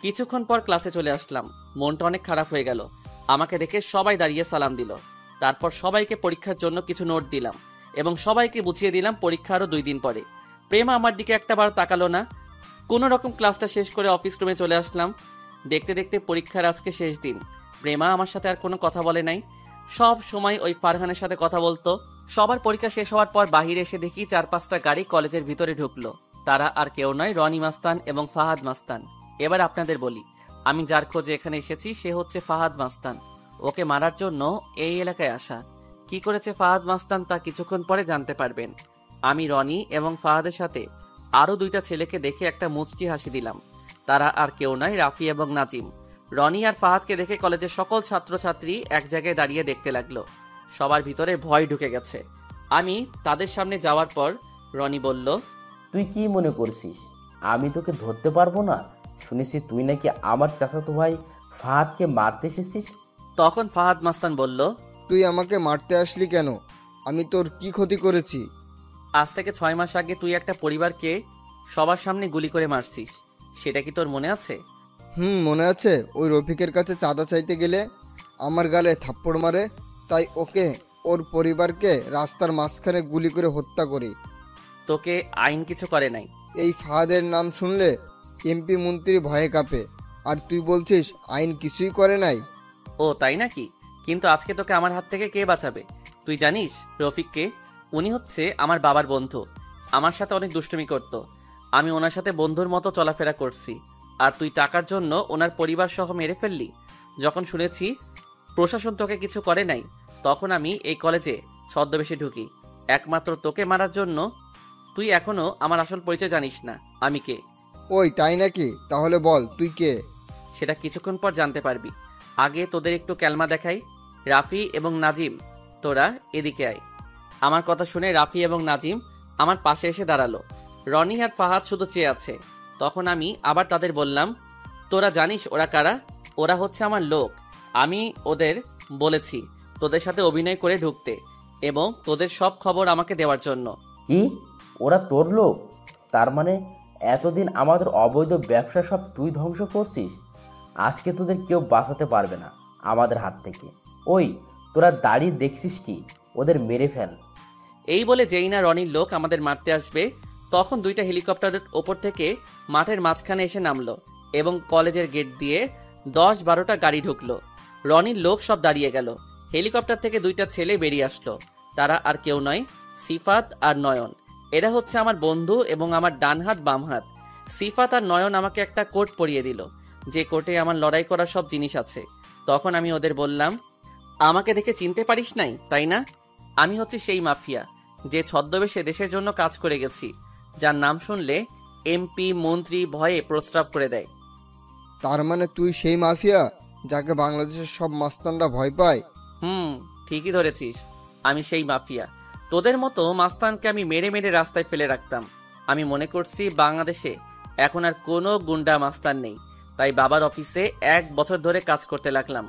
কিছুক্ষণ পর ক্লাসে চলে আসলাম। মনটা অনেক খারাপ হয়ে গেল। আমাকে দেখে সবাই দাঁড়িয়ে সালাম দিল। তারপর সবাইকে পরীক্ষার জন্য কিছু নোট দিলাম এবং সবাইকে বুঝিয়ে দিলাম পরীক্ষা আরও 2 দিন পরে। প্রেমা আমার দিকে একটাবার তাকালো না। কোনো রকম ক্লাসটা শেষ করে অফিস রুমে চলে আসলাম। দেখতে দেখতে পরীক্ষার আজকে শেষ দিন। প্রেমা আমার সাথে আর কোনো কথা বলে নাই, সব সময় ওই ফারহানের সাথে কথা বলতো। সবার পরীক্ষা শেষ হওয়ার পর বাহিরে এসে দেখি 4-5টা গাড়ি কলেজের ভিতরে ঢুকলো। তারা আর কেউ নয়, রনি মাস্তান এবং ফাহাদ মাস্তান। এবার আপনাদের বলি, আমি যার খোঁজে এখানে এসেছি সে হচ্ছে ফাহাদ মাস্তান। ওকে মারার জন্য এই এলাকায় আসা। কি করেছে ফাহাদ মাস্তান তা কিছুক্ষণ পরে জানতে পারবেন। আমি রনি এবং ফাহাদের সাথে আরও 2টা ছেলেকে দেখে একটা মুচকি হাসি দিলাম। তারা আর কেউ নয়, রাফি এবং নাজিম। রনি আর ফাহাদকে দেখে কলেজের সকল ছাত্রছাত্রী এক জায়গায় দাঁড়িয়ে দেখতে লাগলো। সবার ভিতরে ভয় ঢুকে গেছে। আমি তাদের সামনে যাওয়ার পর রনি বলল, তুই কি মনে করছিস আমি তোকে ধরতে পারবো না? শুনেছি তুই নাকি আমার চাচাতো ভাই ফাহাদকে মারতে এসেছিস। তখন ফাহাদ মাস্তান বলল, তুই আমাকে মারতে আসলি কেন? আমি তোর কি ক্ষতি করেছি? আজ থেকে 6 মাস আগে তুই একটা পরিবারকে সবার সামনে গুলি করে মারছিস, সেটা কি তোর মনে আছে? মনে আছে। ওই রফিকের কাছে চাঁদা চাইতে গেলে আমার গালে থাপ্পড় মারে, তাই ওকে ওর পরিবারকে রাস্তার মাঝখানে গুলি করে হত্যা করি। তোকে আইন কিছু করে নাই? এই ফাহাদের নাম শুনলে এমপি মন্ত্রী ভয়ে কাঁপে, আর তুই বলছিস আইন কিছুই করে নাই। ও তাই নাকি? কিন্তু আজকে তোকে আমার হাত থেকে কে বাঁচাবে? তুই জানিস রফিককে? উনি হচ্ছে আমার বাবার বন্ধু, আমার সাথে অনেক দুষ্টুমি করতো। আমি ওনার সাথে বন্ধুর মতো চলাফেরা করছি, আর তুই টাকার জন্য ওনার পরিবার সহ মেরে ফেললি। যখন শুনেছি প্রশাসন তোকে কিছু করে নাই, তখন আমি এই কলেজে ছদ্মবেশে ঢুকি একমাত্র তোকে মারার জন্য। তুই এখনো আমার আসল পরিচয় জানিস না, আমি কে। ওই তাই নাকি? তাহলে বল তুই কে। সেটা কিছুক্ষণ পর জানতে পারবি। আগে তোদের একটু ক্যালমা দেখাই। রাফি এবং নাজিম, তোরা এদিকে আয়। আমার কথা শুনে রাফি এবং নাজিম আমার পাশে এসে দাঁড়ালো। রনি আর ফাহাদ শুধু চেয়ে আছে। তখন আমি আবার তাদের বললাম, তোরা জানিস ওরা কারা? ওরা হচ্ছে আমার লোক। আমি ওদের বলেছি তোদের সাথে অভিনয় করে ঢুকতে এবং তোদের সব খবর আমাকে দেওয়ার জন্য। কি, ওরা তোর লোক? তার মানে এতদিন আমাদের অবৈধ ব্যবসা সব তুই ধ্বংস করছিস। আজকে তোদের কেউ বাঁচাতে পারবে না আমাদের হাত থেকে। ওই তোরা দাঁড়িয়ে দেখছিস কি? ওদের মেরে ফেল। এই বলে যেই না রনির লোক আমাদের মারতে আসবে, তখন দুইটা হেলিকপ্টারের ওপর থেকে মাঠের মাঝখানে এসে নামলো এবং কলেজের গেট দিয়ে 10-12টা গাড়ি ঢুকলো। রনির লোক সব দাঁড়িয়ে গেল। হেলিকপ্টার থেকে দুইটা ছেলে বেরিয়ে আসলো। তারা আর কেউ নয়, সিফাত আর নয়ন। এরা হচ্ছে আমার বন্ধু এবং আমার ডান হাত বাম হাত। সিফাত আর নয়ন আমাকে একটা কোট পরিয়ে দিল, যে কোটে আমার লড়াই করার সব জিনিস আছে। তখন আমি ওদের বললাম, আমাকে দেখে চিনতে পারিস নাই তাই না? আমি হচ্ছে সেই মাফিয়া যে ছদ্মবেশে দেশের জন্য কাজ করে গেছি, যার নাম শুনলে এমপি মন্ত্রী ভয়ে প্রস্রাব করে দেয়। তার মানে তুই সেই মাফিয়া যাকে বাংলাদেশের সব মাস্তানরা ভয় পায়? ঠিকই ধরেছিস, আমি সেই মাফিয়া। তোদের মতো মাস্তানকে আমি মেরে মেরে রাস্তায় ফেলে রাখতাম। আমি মনে করছি বাংলাদেশে এখন আর কোনো গুন্ডা মাস্তান নেই, তাই বাবার অফিসে 1 বছর ধরে কাজ করতে লাগলাম।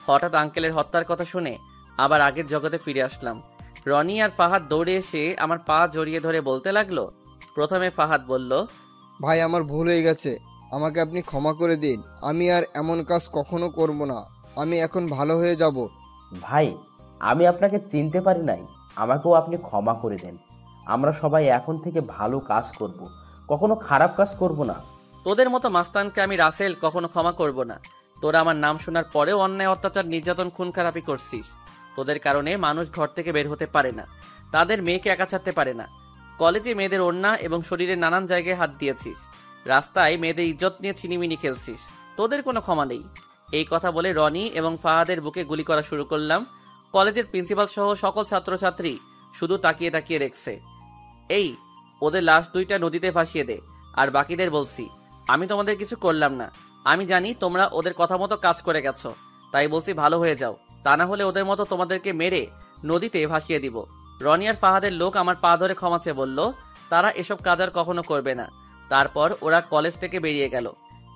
হঠাৎ আঙ্কেলের হত্যার কথা শুনে আবার আগের জগতে ফিরে আসলাম। রনি আর ফাহাদ দৌড়ে এসে আমার পা জড়িয়ে ধরে বলতে লাগলো। প্রথমে ফাহাদ বলল, ভাই আমার ভুল হয়ে গেছে, আমাকে আপনি ক্ষমা করে দিন। আমি আর এমন কাজ কখনো করব না। আমি এখন ভালো হয়ে যাব। ভাই, আমি আপনাকে চিনতে পারি নাই, আমাকেও আপনি ক্ষমা করে দেন। আমরা সবাই এখন থেকে ভালো কাজ করব, কখনো খারাপ কাজ করব না। তোদের মতো মাস্তানকে আমি রাসেল কখনো ক্ষমা করব না। তোরা আমার নাম শোনার পরেও অন্যায়, অত্যাচার, নির্যাতন, খুন খারাপি করছিস। তোদের কারণে মানুষ ঘর থেকে বের হতে পারে না, তাদের মেয়েকে একা ছাড়তে পারে না। কলেজে মেয়েদের ওড়না এবং শরীরের নানান জায়গায় হাত দিয়েছিস। রাস্তায় মেয়েদের ইজ্জত নিয়ে ছিনিমিনি খেলছিস। তোদের কোনো ক্ষমা নেই। এই কথা বলে রনি এবং ফাহাদের বুকে গুলি করা শুরু করলাম। কলেজের প্রিন্সিপাল সহ সকল ছাত্রছাত্রী শুধু তাকিয়ে তাকিয়ে দেখছে। এই, ওদের লাশ 2টা নদীতে ভাসিয়ে দে। আর বাকিদের বলছি, আমি তোমাদের কিছু করলাম না। আমি জানি তোমরা ওদের কথা মতো কাজ করে গেছো, তাই বলছি ভালো হয়ে যাও, তা না হলে ওদের মতো তোমাদেরকে মেরে নদীতে ভাসিয়ে দিব। রনি আর ফাহাদের লোক আমার পা ধরে ক্ষমা চেয়ে বলল তারা এসব কাজ আর কখনো করবে না। তারপর ওরা কলেজ থেকে বেরিয়ে গেল।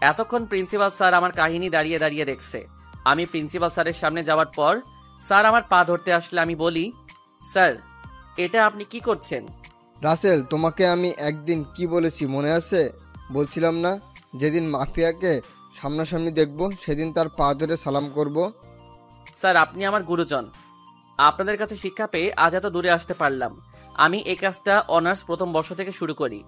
এতক্ষণ প্রিন্সিপাল স্যার আমার কাহিনী দাঁড়িয়ে দাঁড়িয়ে দেখছে। আমি প্রিন্সিপাল স্যারের সামনে যাওয়ার পর স্যার আমার পা ধরতে আসলে আমি বলি, স্যার এটা আপনি কি করছেন? রাসেল, তোমাকে আমি একদিন কি বলেছি মনে আছে? বলছিলাম না, যেদিন মাফিয়াকে সামনাসামনি দেখব সেদিন তার পা ধরে সালাম করব। স্যার আপনি আমার গুরুজন। আপনাদের কাছে শিক্ষা পেয়ে আজ এত দূরে আসতে পারলাম। আমি এই কাজটা অনার্স প্রথম বর্ষ থেকে শুরু করি।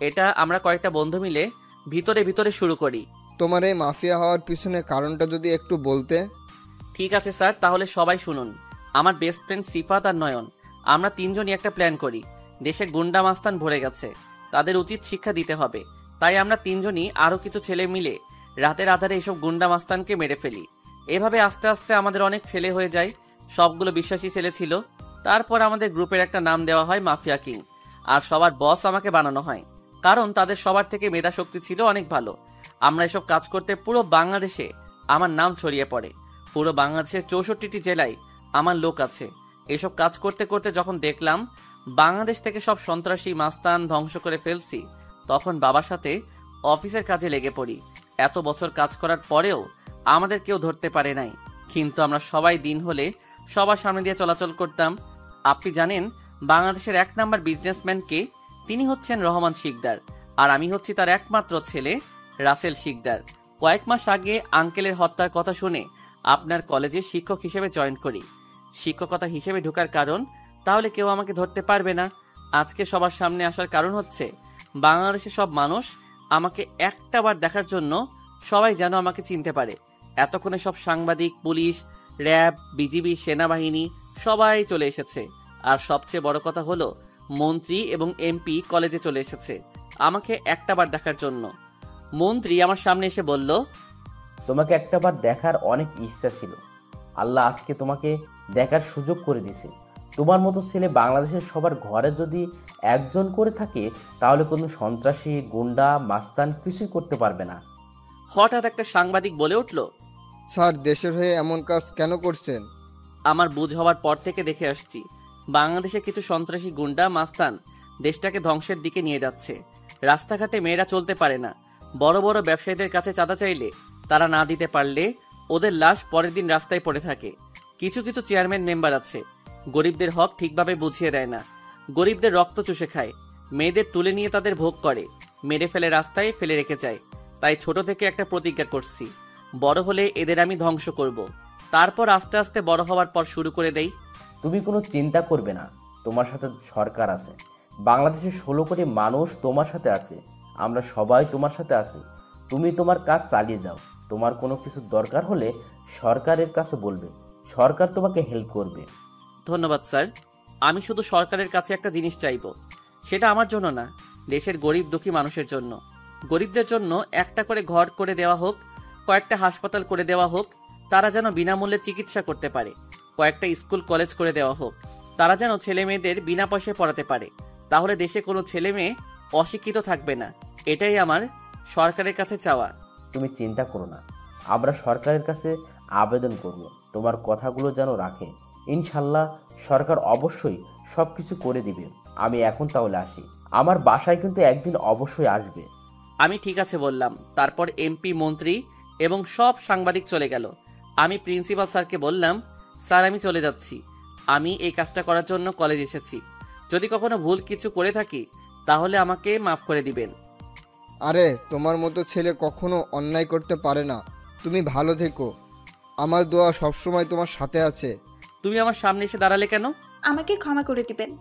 এটা আমরা কয়েকটা বন্ধু মিলে ভিতরে ভিতরে শুরু করি। তোমার এই মাফিয়া হওয়ার পিছনে কারণটা যদি একটু বলতে। ঠিক আছে স্যার, তাহলে সবাই শুনুন। আমার বেস্ট ফ্রেন্ড সিফাত আর নয়ন, আমরা 3জনই একটা প্ল্যান করি। দেশে গুন্ডা মাস্তান ভরে গেছে, তাদের উচিত শিক্ষা দিতে হবে। তাই আমরা 3জনই আরও কিছু ছেলে মিলে রাতের আধারে এসব গুন্ডা মাস্তানকে মেরে ফেলি। এভাবে আস্তে আস্তে আমাদের অনেক ছেলে হয়ে যায়। সবগুলো বিশ্বাসী ছেলে ছিল। তারপর আমাদের গ্রুপের একটা নাম দেওয়া হয় মাফিয়া কিং, আর সবার বস আমাকে বানানো হয়, কারণ তাদের সবার থেকে মেধা শক্তি ছিল অনেক ভালো। আমরা এসব কাজ করতে পুরো বাংলাদেশে আমার নাম ছড়িয়ে পড়ে। পুরো বাংলাদেশের 64টি জেলায় আমার লোক আছে। এসব কাজ করতে করতে যখন দেখলাম বাংলাদেশ থেকে সব সন্ত্রাসী মাস্তান ধ্বংস করে ফেলছি, তখন বাবার সাথে অফিসের কাজে লেগে পড়ি। এত বছর কাজ করার পরেও আমাদের কেউ ধরতে পারে নাই, কিন্তু আমরা সবাই দিন হলে সবার সামনে দিয়ে চলাচল করতাম। আপনি জানেন বাংলাদেশের 1 নাম্বার বিজনেসম্যান কে? তিনি হচ্ছেন রহমান শিকদার। আর আমি হচ্ছি তার একমাত্র ছেলে রাসেল শিকদার। কয়েক মাস আগে আঙ্কেলের হত্যার কথা শুনে আপনার কলেজে শিক্ষক হিসেবে জয়েন করি। শিক্ষকতা হিসেবে ঢোকার কারণ, তাহলে কেউ আমাকে ধরতে পারবে না। আজকে সবার সামনে আসার কারণ হচ্ছে বাংলাদেশের সব মানুষ আমাকে একটাবার দেখার জন্য সবাই যেন আমাকে চিনতে পারে। এতক্ষণে সব সাংবাদিক, পুলিশ, র্যাব, বিজিবি, সেনাবাহিনী সবাই চলে এসেছে। আর সবচেয়ে বড় কথা হলো মন্ত্রী এবং এমপি কলেজে চলে এসেছে আমাকে একটাবার দেখার জন্য। মন্ত্রী আমার সামনে এসে বলল, তোমাকে একটাবার দেখার অনেক ইচ্ছা ছিল, আল্লাহ আজকে তোমাকে দেখার সুযোগ করে দিছে। তোমার মতো ছেলে বাংলাদেশের সবার ঘরে যদি একজন করে থাকে, তাহলে কোনো সন্ত্রাসী, গুন্ডা, মাস্তান কিছুই করতে পারবে না। হঠাৎ একটা সাংবাদিক বলে উঠল, স্যার, দেশের হয়ে এমন কাজ কেন করছেন? আমার বুঝ হওয়ার পর থেকে দেখে আসছি বাংলাদেশে কিছু সন্ত্রাসী, গুন্ডা, মাস্তান দেশটাকে ধ্বংসের দিকে নিয়ে যাচ্ছে। রাস্তাঘাটে মেয়েরা চলতে পারে না। বড় বড় ব্যবসায়ীদের কাছে চাঁদা চাইলে তারা না দিতে পারলে ওদের লাশ পরের দিন রাস্তায় পড়ে থাকে। কিছু কিছু চেয়ারম্যান মেম্বার আছে গরিবদের হক ঠিকভাবে বুঝিয়ে দেয় না, গরিবদের রক্ত চুষে খায়, মেয়েদের তুলে নিয়ে তাদের ভোগ করে, মেরে ফেলে রাস্তায় ফেলে রেখে যায়। তাই ছোট থেকে একটা প্রতিজ্ঞা করছি, বড় হলে এদের আমি ধ্বংস করব। তারপর আস্তে আস্তে বড় হওয়ার পর শুরু করে দেই। তুমি কোনো চিন্তা করবে না, তোমার সাথে সরকার আছে। বাংলাদেশের 16 কোটি মানুষ তোমার সাথে আছে, আমরা সবাই তোমার সাথে আছি। তুমি তোমার কাজ চালিয়ে যাও। তোমার কোনো কিছু দরকার হলে সরকারের কাছে বলবে, সরকার তোমাকে হেল্প করবে। ধন্যবাদ স্যার। আমি শুধু সরকারের কাছে একটা জিনিস চাইব, সেটা আমার জন্য না, দেশের গরিব দুঃখী মানুষের জন্য। গরিবদের জন্য একটা করে ঘর করে দেওয়া হোক, কয়েকটা হাসপাতাল করে দেওয়া হোক, তারা যেন বিনামূল্যে চিকিৎসা করতে পারে। কয়েকটা স্কুল কলেজ করে দেওয়া হোক, তারা যেন ছেলে মেয়েদের বিনা পয়সায় পড়াতে পারে। তাহলে দেশে কোনো ছেলে মেয়ে অশিক্ষিত থাকবে না। এটাই আমার সরকারের কাছে চাওয়া। তুমি চিন্তা করো না, আমরা সরকারের কাছে আবেদন করব তোমার কথাগুলো যেন রাখে। ইনশাল্লাহ সরকার অবশ্যই সব কিছু করে দিবে। আমি এখন তাহলে আসি, আমার বাসায় কিন্তু একদিন অবশ্যই আসবে। আমি ঠিক আছে বললাম। তারপর এমপি, মন্ত্রী এবং সব সাংবাদিক চলে গেল। আমি প্রিন্সিপাল স্যারকে বললাম, স্যার আমি চলে যাচ্ছি। আমি এই কাজটা করার জন্য কলেজ এসেছি। যদি কখনো ভুল কিছু করে থাকি তাহলে আমাকে মাফ করে দিবেন। আরে, তোমার মতো ছেলে কখনো অন্যায় করতে পারে না। তুমি ভালো থেকো, আমার দোয়া সবসময় তোমার সাথে আছে। তুমি আমার সামনে এসে দাঁড়ালে কেন? আমাকে ক্ষমা করে দিবেন,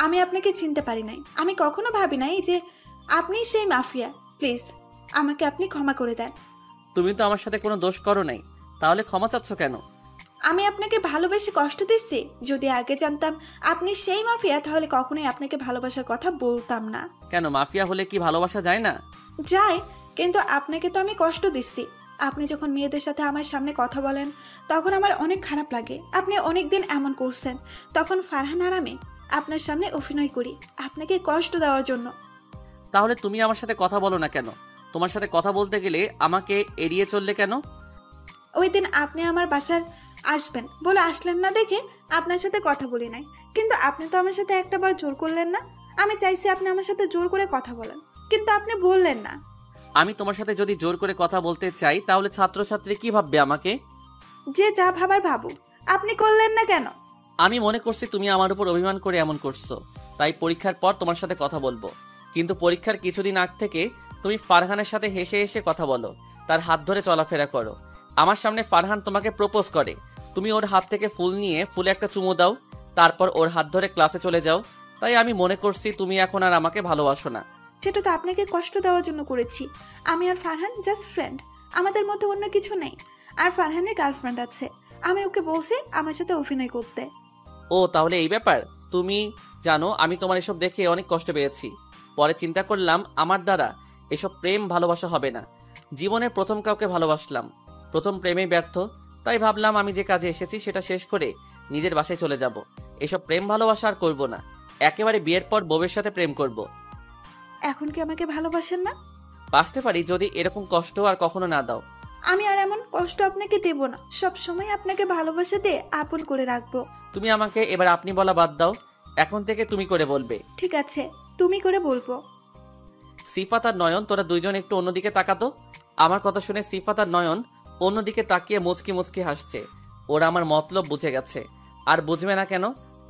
আমি আপনাকে চিনতে পারি নাই। আমি কখনো ভাবি নাই যে আপনি সেই মাফিয়া। প্লিজ আমাকে আপনি ক্ষমা করে দেন। তুমি তো আমার সাথে কোনো দোষ করো নাই, তাহলে ক্ষমা চাচ্ছ কেন? আমি আপনাকে ভালোবেসে কষ্ট দিচ্ছি। যদি আগে জানতাম আপনি সেই মাফিয়া, তাহলে কখনোই আপনাকে ভালোবাসার কথা বলতাম না। কেন, মাফিয়া হলে কি ভালোবাসা যায় না? যায়, কিন্তু আপনাকে তো আমি কষ্ট দিচ্ছি। আপনি যখন মেয়েদের সাথে আমার সামনে কথা বলেন তখন আমার অনেক খারাপ লাগে। আপনি অনেক দিন এমন করছেন, তখন ফারহান আর আমি আপনার সামনে অভিনয় করি আপনাকে কষ্ট দেওয়ার জন্য। তাহলে তুমি আমার সাথে কথা বলো না কেন? তোমার সাথে কথা বলতে গেলে আমাকে এড়িয়ে চললে কেন? ওই দিন আপনি আমার বাসার আসবেন বলে আসলেন না দেখে আপনার সাথে কথা বলি নাই। কিন্তু আপনি তো আমার সাথে একটাবার জোর করলেন না। আমি চাইছি আপনি আমার সাথে জোর করে কথা বলেন, কিন্তু আপনি বললেন না। আমি তোমার সাথে যদি জোর করে কথা বলতে চাই তাহলে ছাত্রছাত্রী কি ভাববে আমাকে? যে যা ভাবার ভাবু, আপনি করলেন না কেন? আমি মনে করছি তুমি আমার উপর অভিমান করে এমন করছো, তাই পরীক্ষার পর তোমার সাথে কথা বলবো। কিন্তু পরীক্ষার কিছুদিন আগ থেকে তুমি ফারহানের সাথে হেসে হেসে কথা বলো, তার হাত ধরে চলাফেরা করো। আমার সামনে ফারহান তোমাকে প্রপোজ করে, তুমি ওর হাত থেকে ফুল নিয়ে ফুলে একটা চুমু দাও, তারপর ওর হাত ধরে ক্লাসে চলে যাও। তাই আমি মনে করছি তুমি এখন আর আমাকে ভালোবাসো না। সেটা তো আপনাকে কষ্ট দেওয়ার জন্য করেছি। আমি আর ফারহান জাস্ট ফ্রেন্ড, আমাদের মধ্যে অন্য কিছু নেই। আর ফারহানের গার্লফ্রেন্ড আছে, আমি ওকে বলছি আমার সাথে অভিনয় করতে। ও, তাহলে এই ব্যাপার। তুমি জানো আমি তোমার এসব দেখে অনেক কষ্ট পেয়েছি। পরে চিন্তা করলাম আমার দ্বারা এসব প্রেম ভালোবাসা হবে না। জীবনের প্রথম কাউকে ভালোবাসলাম, প্রথম প্রেমে ব্যর্থ। তাই ভাবলাম আমি যে কাজে এসেছি সেটা শেষ করে নিজের বাসায় চলে যাব। এসব প্রেম ভালোবাসা আর করবো না, একেবারে বিয়ের পর বউয়ের সাথে প্রেম করব। এখন কি আমাকে ভালোবাসেন না? বাঁচতে পারি যদি এরকম কষ্ট আর কখনো না দাও। আমি আর এমন কষ্ট আপনাকে দেব না। সব সময় আপনাকে ভালোবাসা দিয়ে আপন করে রাখবো। তুমি আমাকে এবার আপনি বলা বাদ দাও, এখন থেকে তুমি করে বলবে। ঠিক আছে, তুমি করে বলবো। সিফাত আর নয়ন, তোরা দুইজন একটু অন্যদিকে তাকাতো। আমার কথা শুনে সিফাত আর নয়ন অন্যদিকে তাকিয়ে মুচকি মুচকি হাসছে। ওরা আমার মতলব বুঝে গেছে। আর বুঝবে না কেন?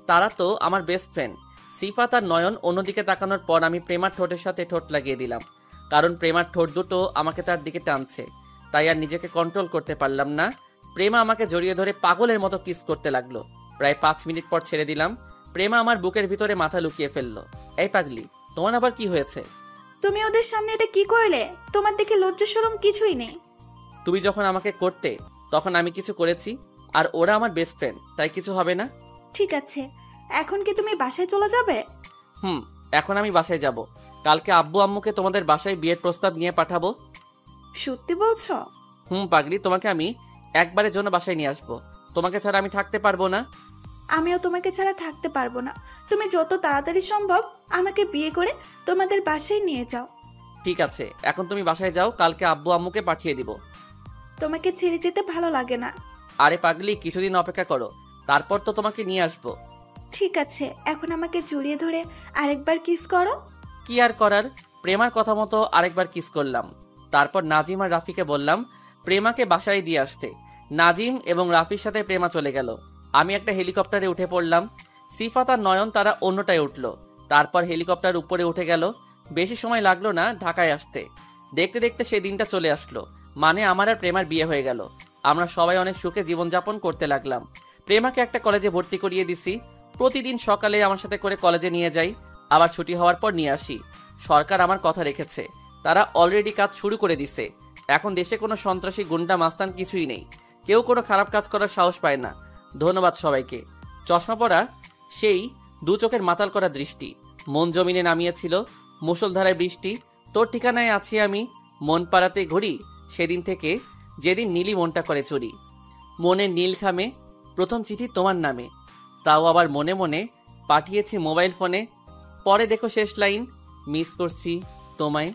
তারা তো আমার বেস্ট ফ্রেন্ড। সিফাত আর নয়ন অন্যদিকে তাকানোর পর আমি প্রেমার ঠোঁটের সাথে ঠোঁট লাগিয়ে দিলাম, কারণ প্রেমার ঠোঁট দুটো আমাকে তার দিকে টানছে। তাই আর নিজেকে কন্ট্রোল করতে পারলাম না। প্রেমা আমাকে জড়িয়ে ধরে পাগলের মতো কিস করতে লাগলো। প্রায় 5 মিনিট পর ছেড়ে দিলাম। প্রেমা আমার বুকের ভিতরে মাথা লুকিয়ে ফেললো। এই পাগলি, তোমার আবার কি হয়েছে? তুমি ওদের সামনে এটা কি করলে? তোমার দিকে লজ্জা শরম কিছুই নেই। তুমি যখন আমাকে করতে তখন আমি কিছু করেছি, আর ওরা আমার বেস্ট ফ্রেন্ড, তাই কিছু হবে না। ঠিক আছে, এখন কি তুমি বাসায় চলে যাবে? এখন আমি বাসায় যাব। কালকে আব্বু আম্মুকে তোমাদের বাসায় বিয়ের প্রস্তাব নিয়ে পাঠাবো। সত্যি বলছো? পাগলি, তোমাকে আমি একবারের জন্য বাসায় নিয়ে আসবো। তোমাকে ছাড়া আমি থাকতে পারবো না। আমিও তোমাকে ছাড়া থাকতে পারবো না। তুমি যত তাড়াতাড়ি সম্ভব আমাকে বিয়ে করে তোমাদের বাসায় নিয়ে যাও। ঠিক আছে, এখন তুমি বাসায় যাও, কালকে আব্বু আম্মুকে পাঠিয়ে দিব। তোমাকে ছেড়ে যেতে ভালো লাগে না। আরে পাগলি, কিছুদিন অপেক্ষা করো, তারপর তো তোমাকে নিয়ে আসবো। ঠিক আছে, এখন আমাকে জড়িয়ে ধরে আরেকবার কিস করো। কি আর করার, প্রেমার কথা মতো আরেকবার কিস করলাম। তারপর নাজিম আর রাফিকে বললাম প্রেমাকে বাসায় দিয়ে আসতে। নাজিম এবং রাফির সাথে প্রেমা চলে গেল। আমি একটা হেলিকপ্টারে উঠে পড়লাম। সিফাত আর নয়ন তারা অন্যটায় উঠলো। তারপর হেলিকপ্টার উপরে উঠে গেল। বেশি সময় লাগলো না ঢাকায় আসতে। দেখতে দেখতে সেই দিনটা চলে আসলো, মানে আমার আর প্রেমার বিয়ে হয়ে গেল। আমরা সবাই অনেক সুখে জীবনযাপন করতে লাগলাম। প্রেমাকে একটা কলেজে ভর্তি করিয়ে দিছি। প্রতিদিন সকালে আমার সাথে করে কলেজে নিয়ে যাই, আবার ছুটি হওয়ার পর নিয়ে আসি। সরকার আমার কথা রেখেছে, তারা অলরেডি কাজ শুরু করে দিছে। এখন দেশে কোনো সন্ত্রাসী গুন্ডা মাস্তান কিছুই নেই। কেউ কোনো খারাপ কাজ করার সাহস পায় না। ধন্যবাদ সবাইকে। চশমা পরা সেই দু চোখের মাতাল করা দৃষ্টি মন জমিনে নামিয়েছিল মুষলধারায় বৃষ্টি। তোর ঠিকানায় আছি আমি, মন পাড়াতে ঘুরি সেদিন থেকে যেদিন নীলি মনটা করে চুরি। মনের নীল খামে প্রথম চিঠি তোমার নামে, তাও আবার মনে মনে পাঠিয়েছি মোবাইল ফোনে। পরে দেখো শেষ লাইন, মিস করছি তোমায়।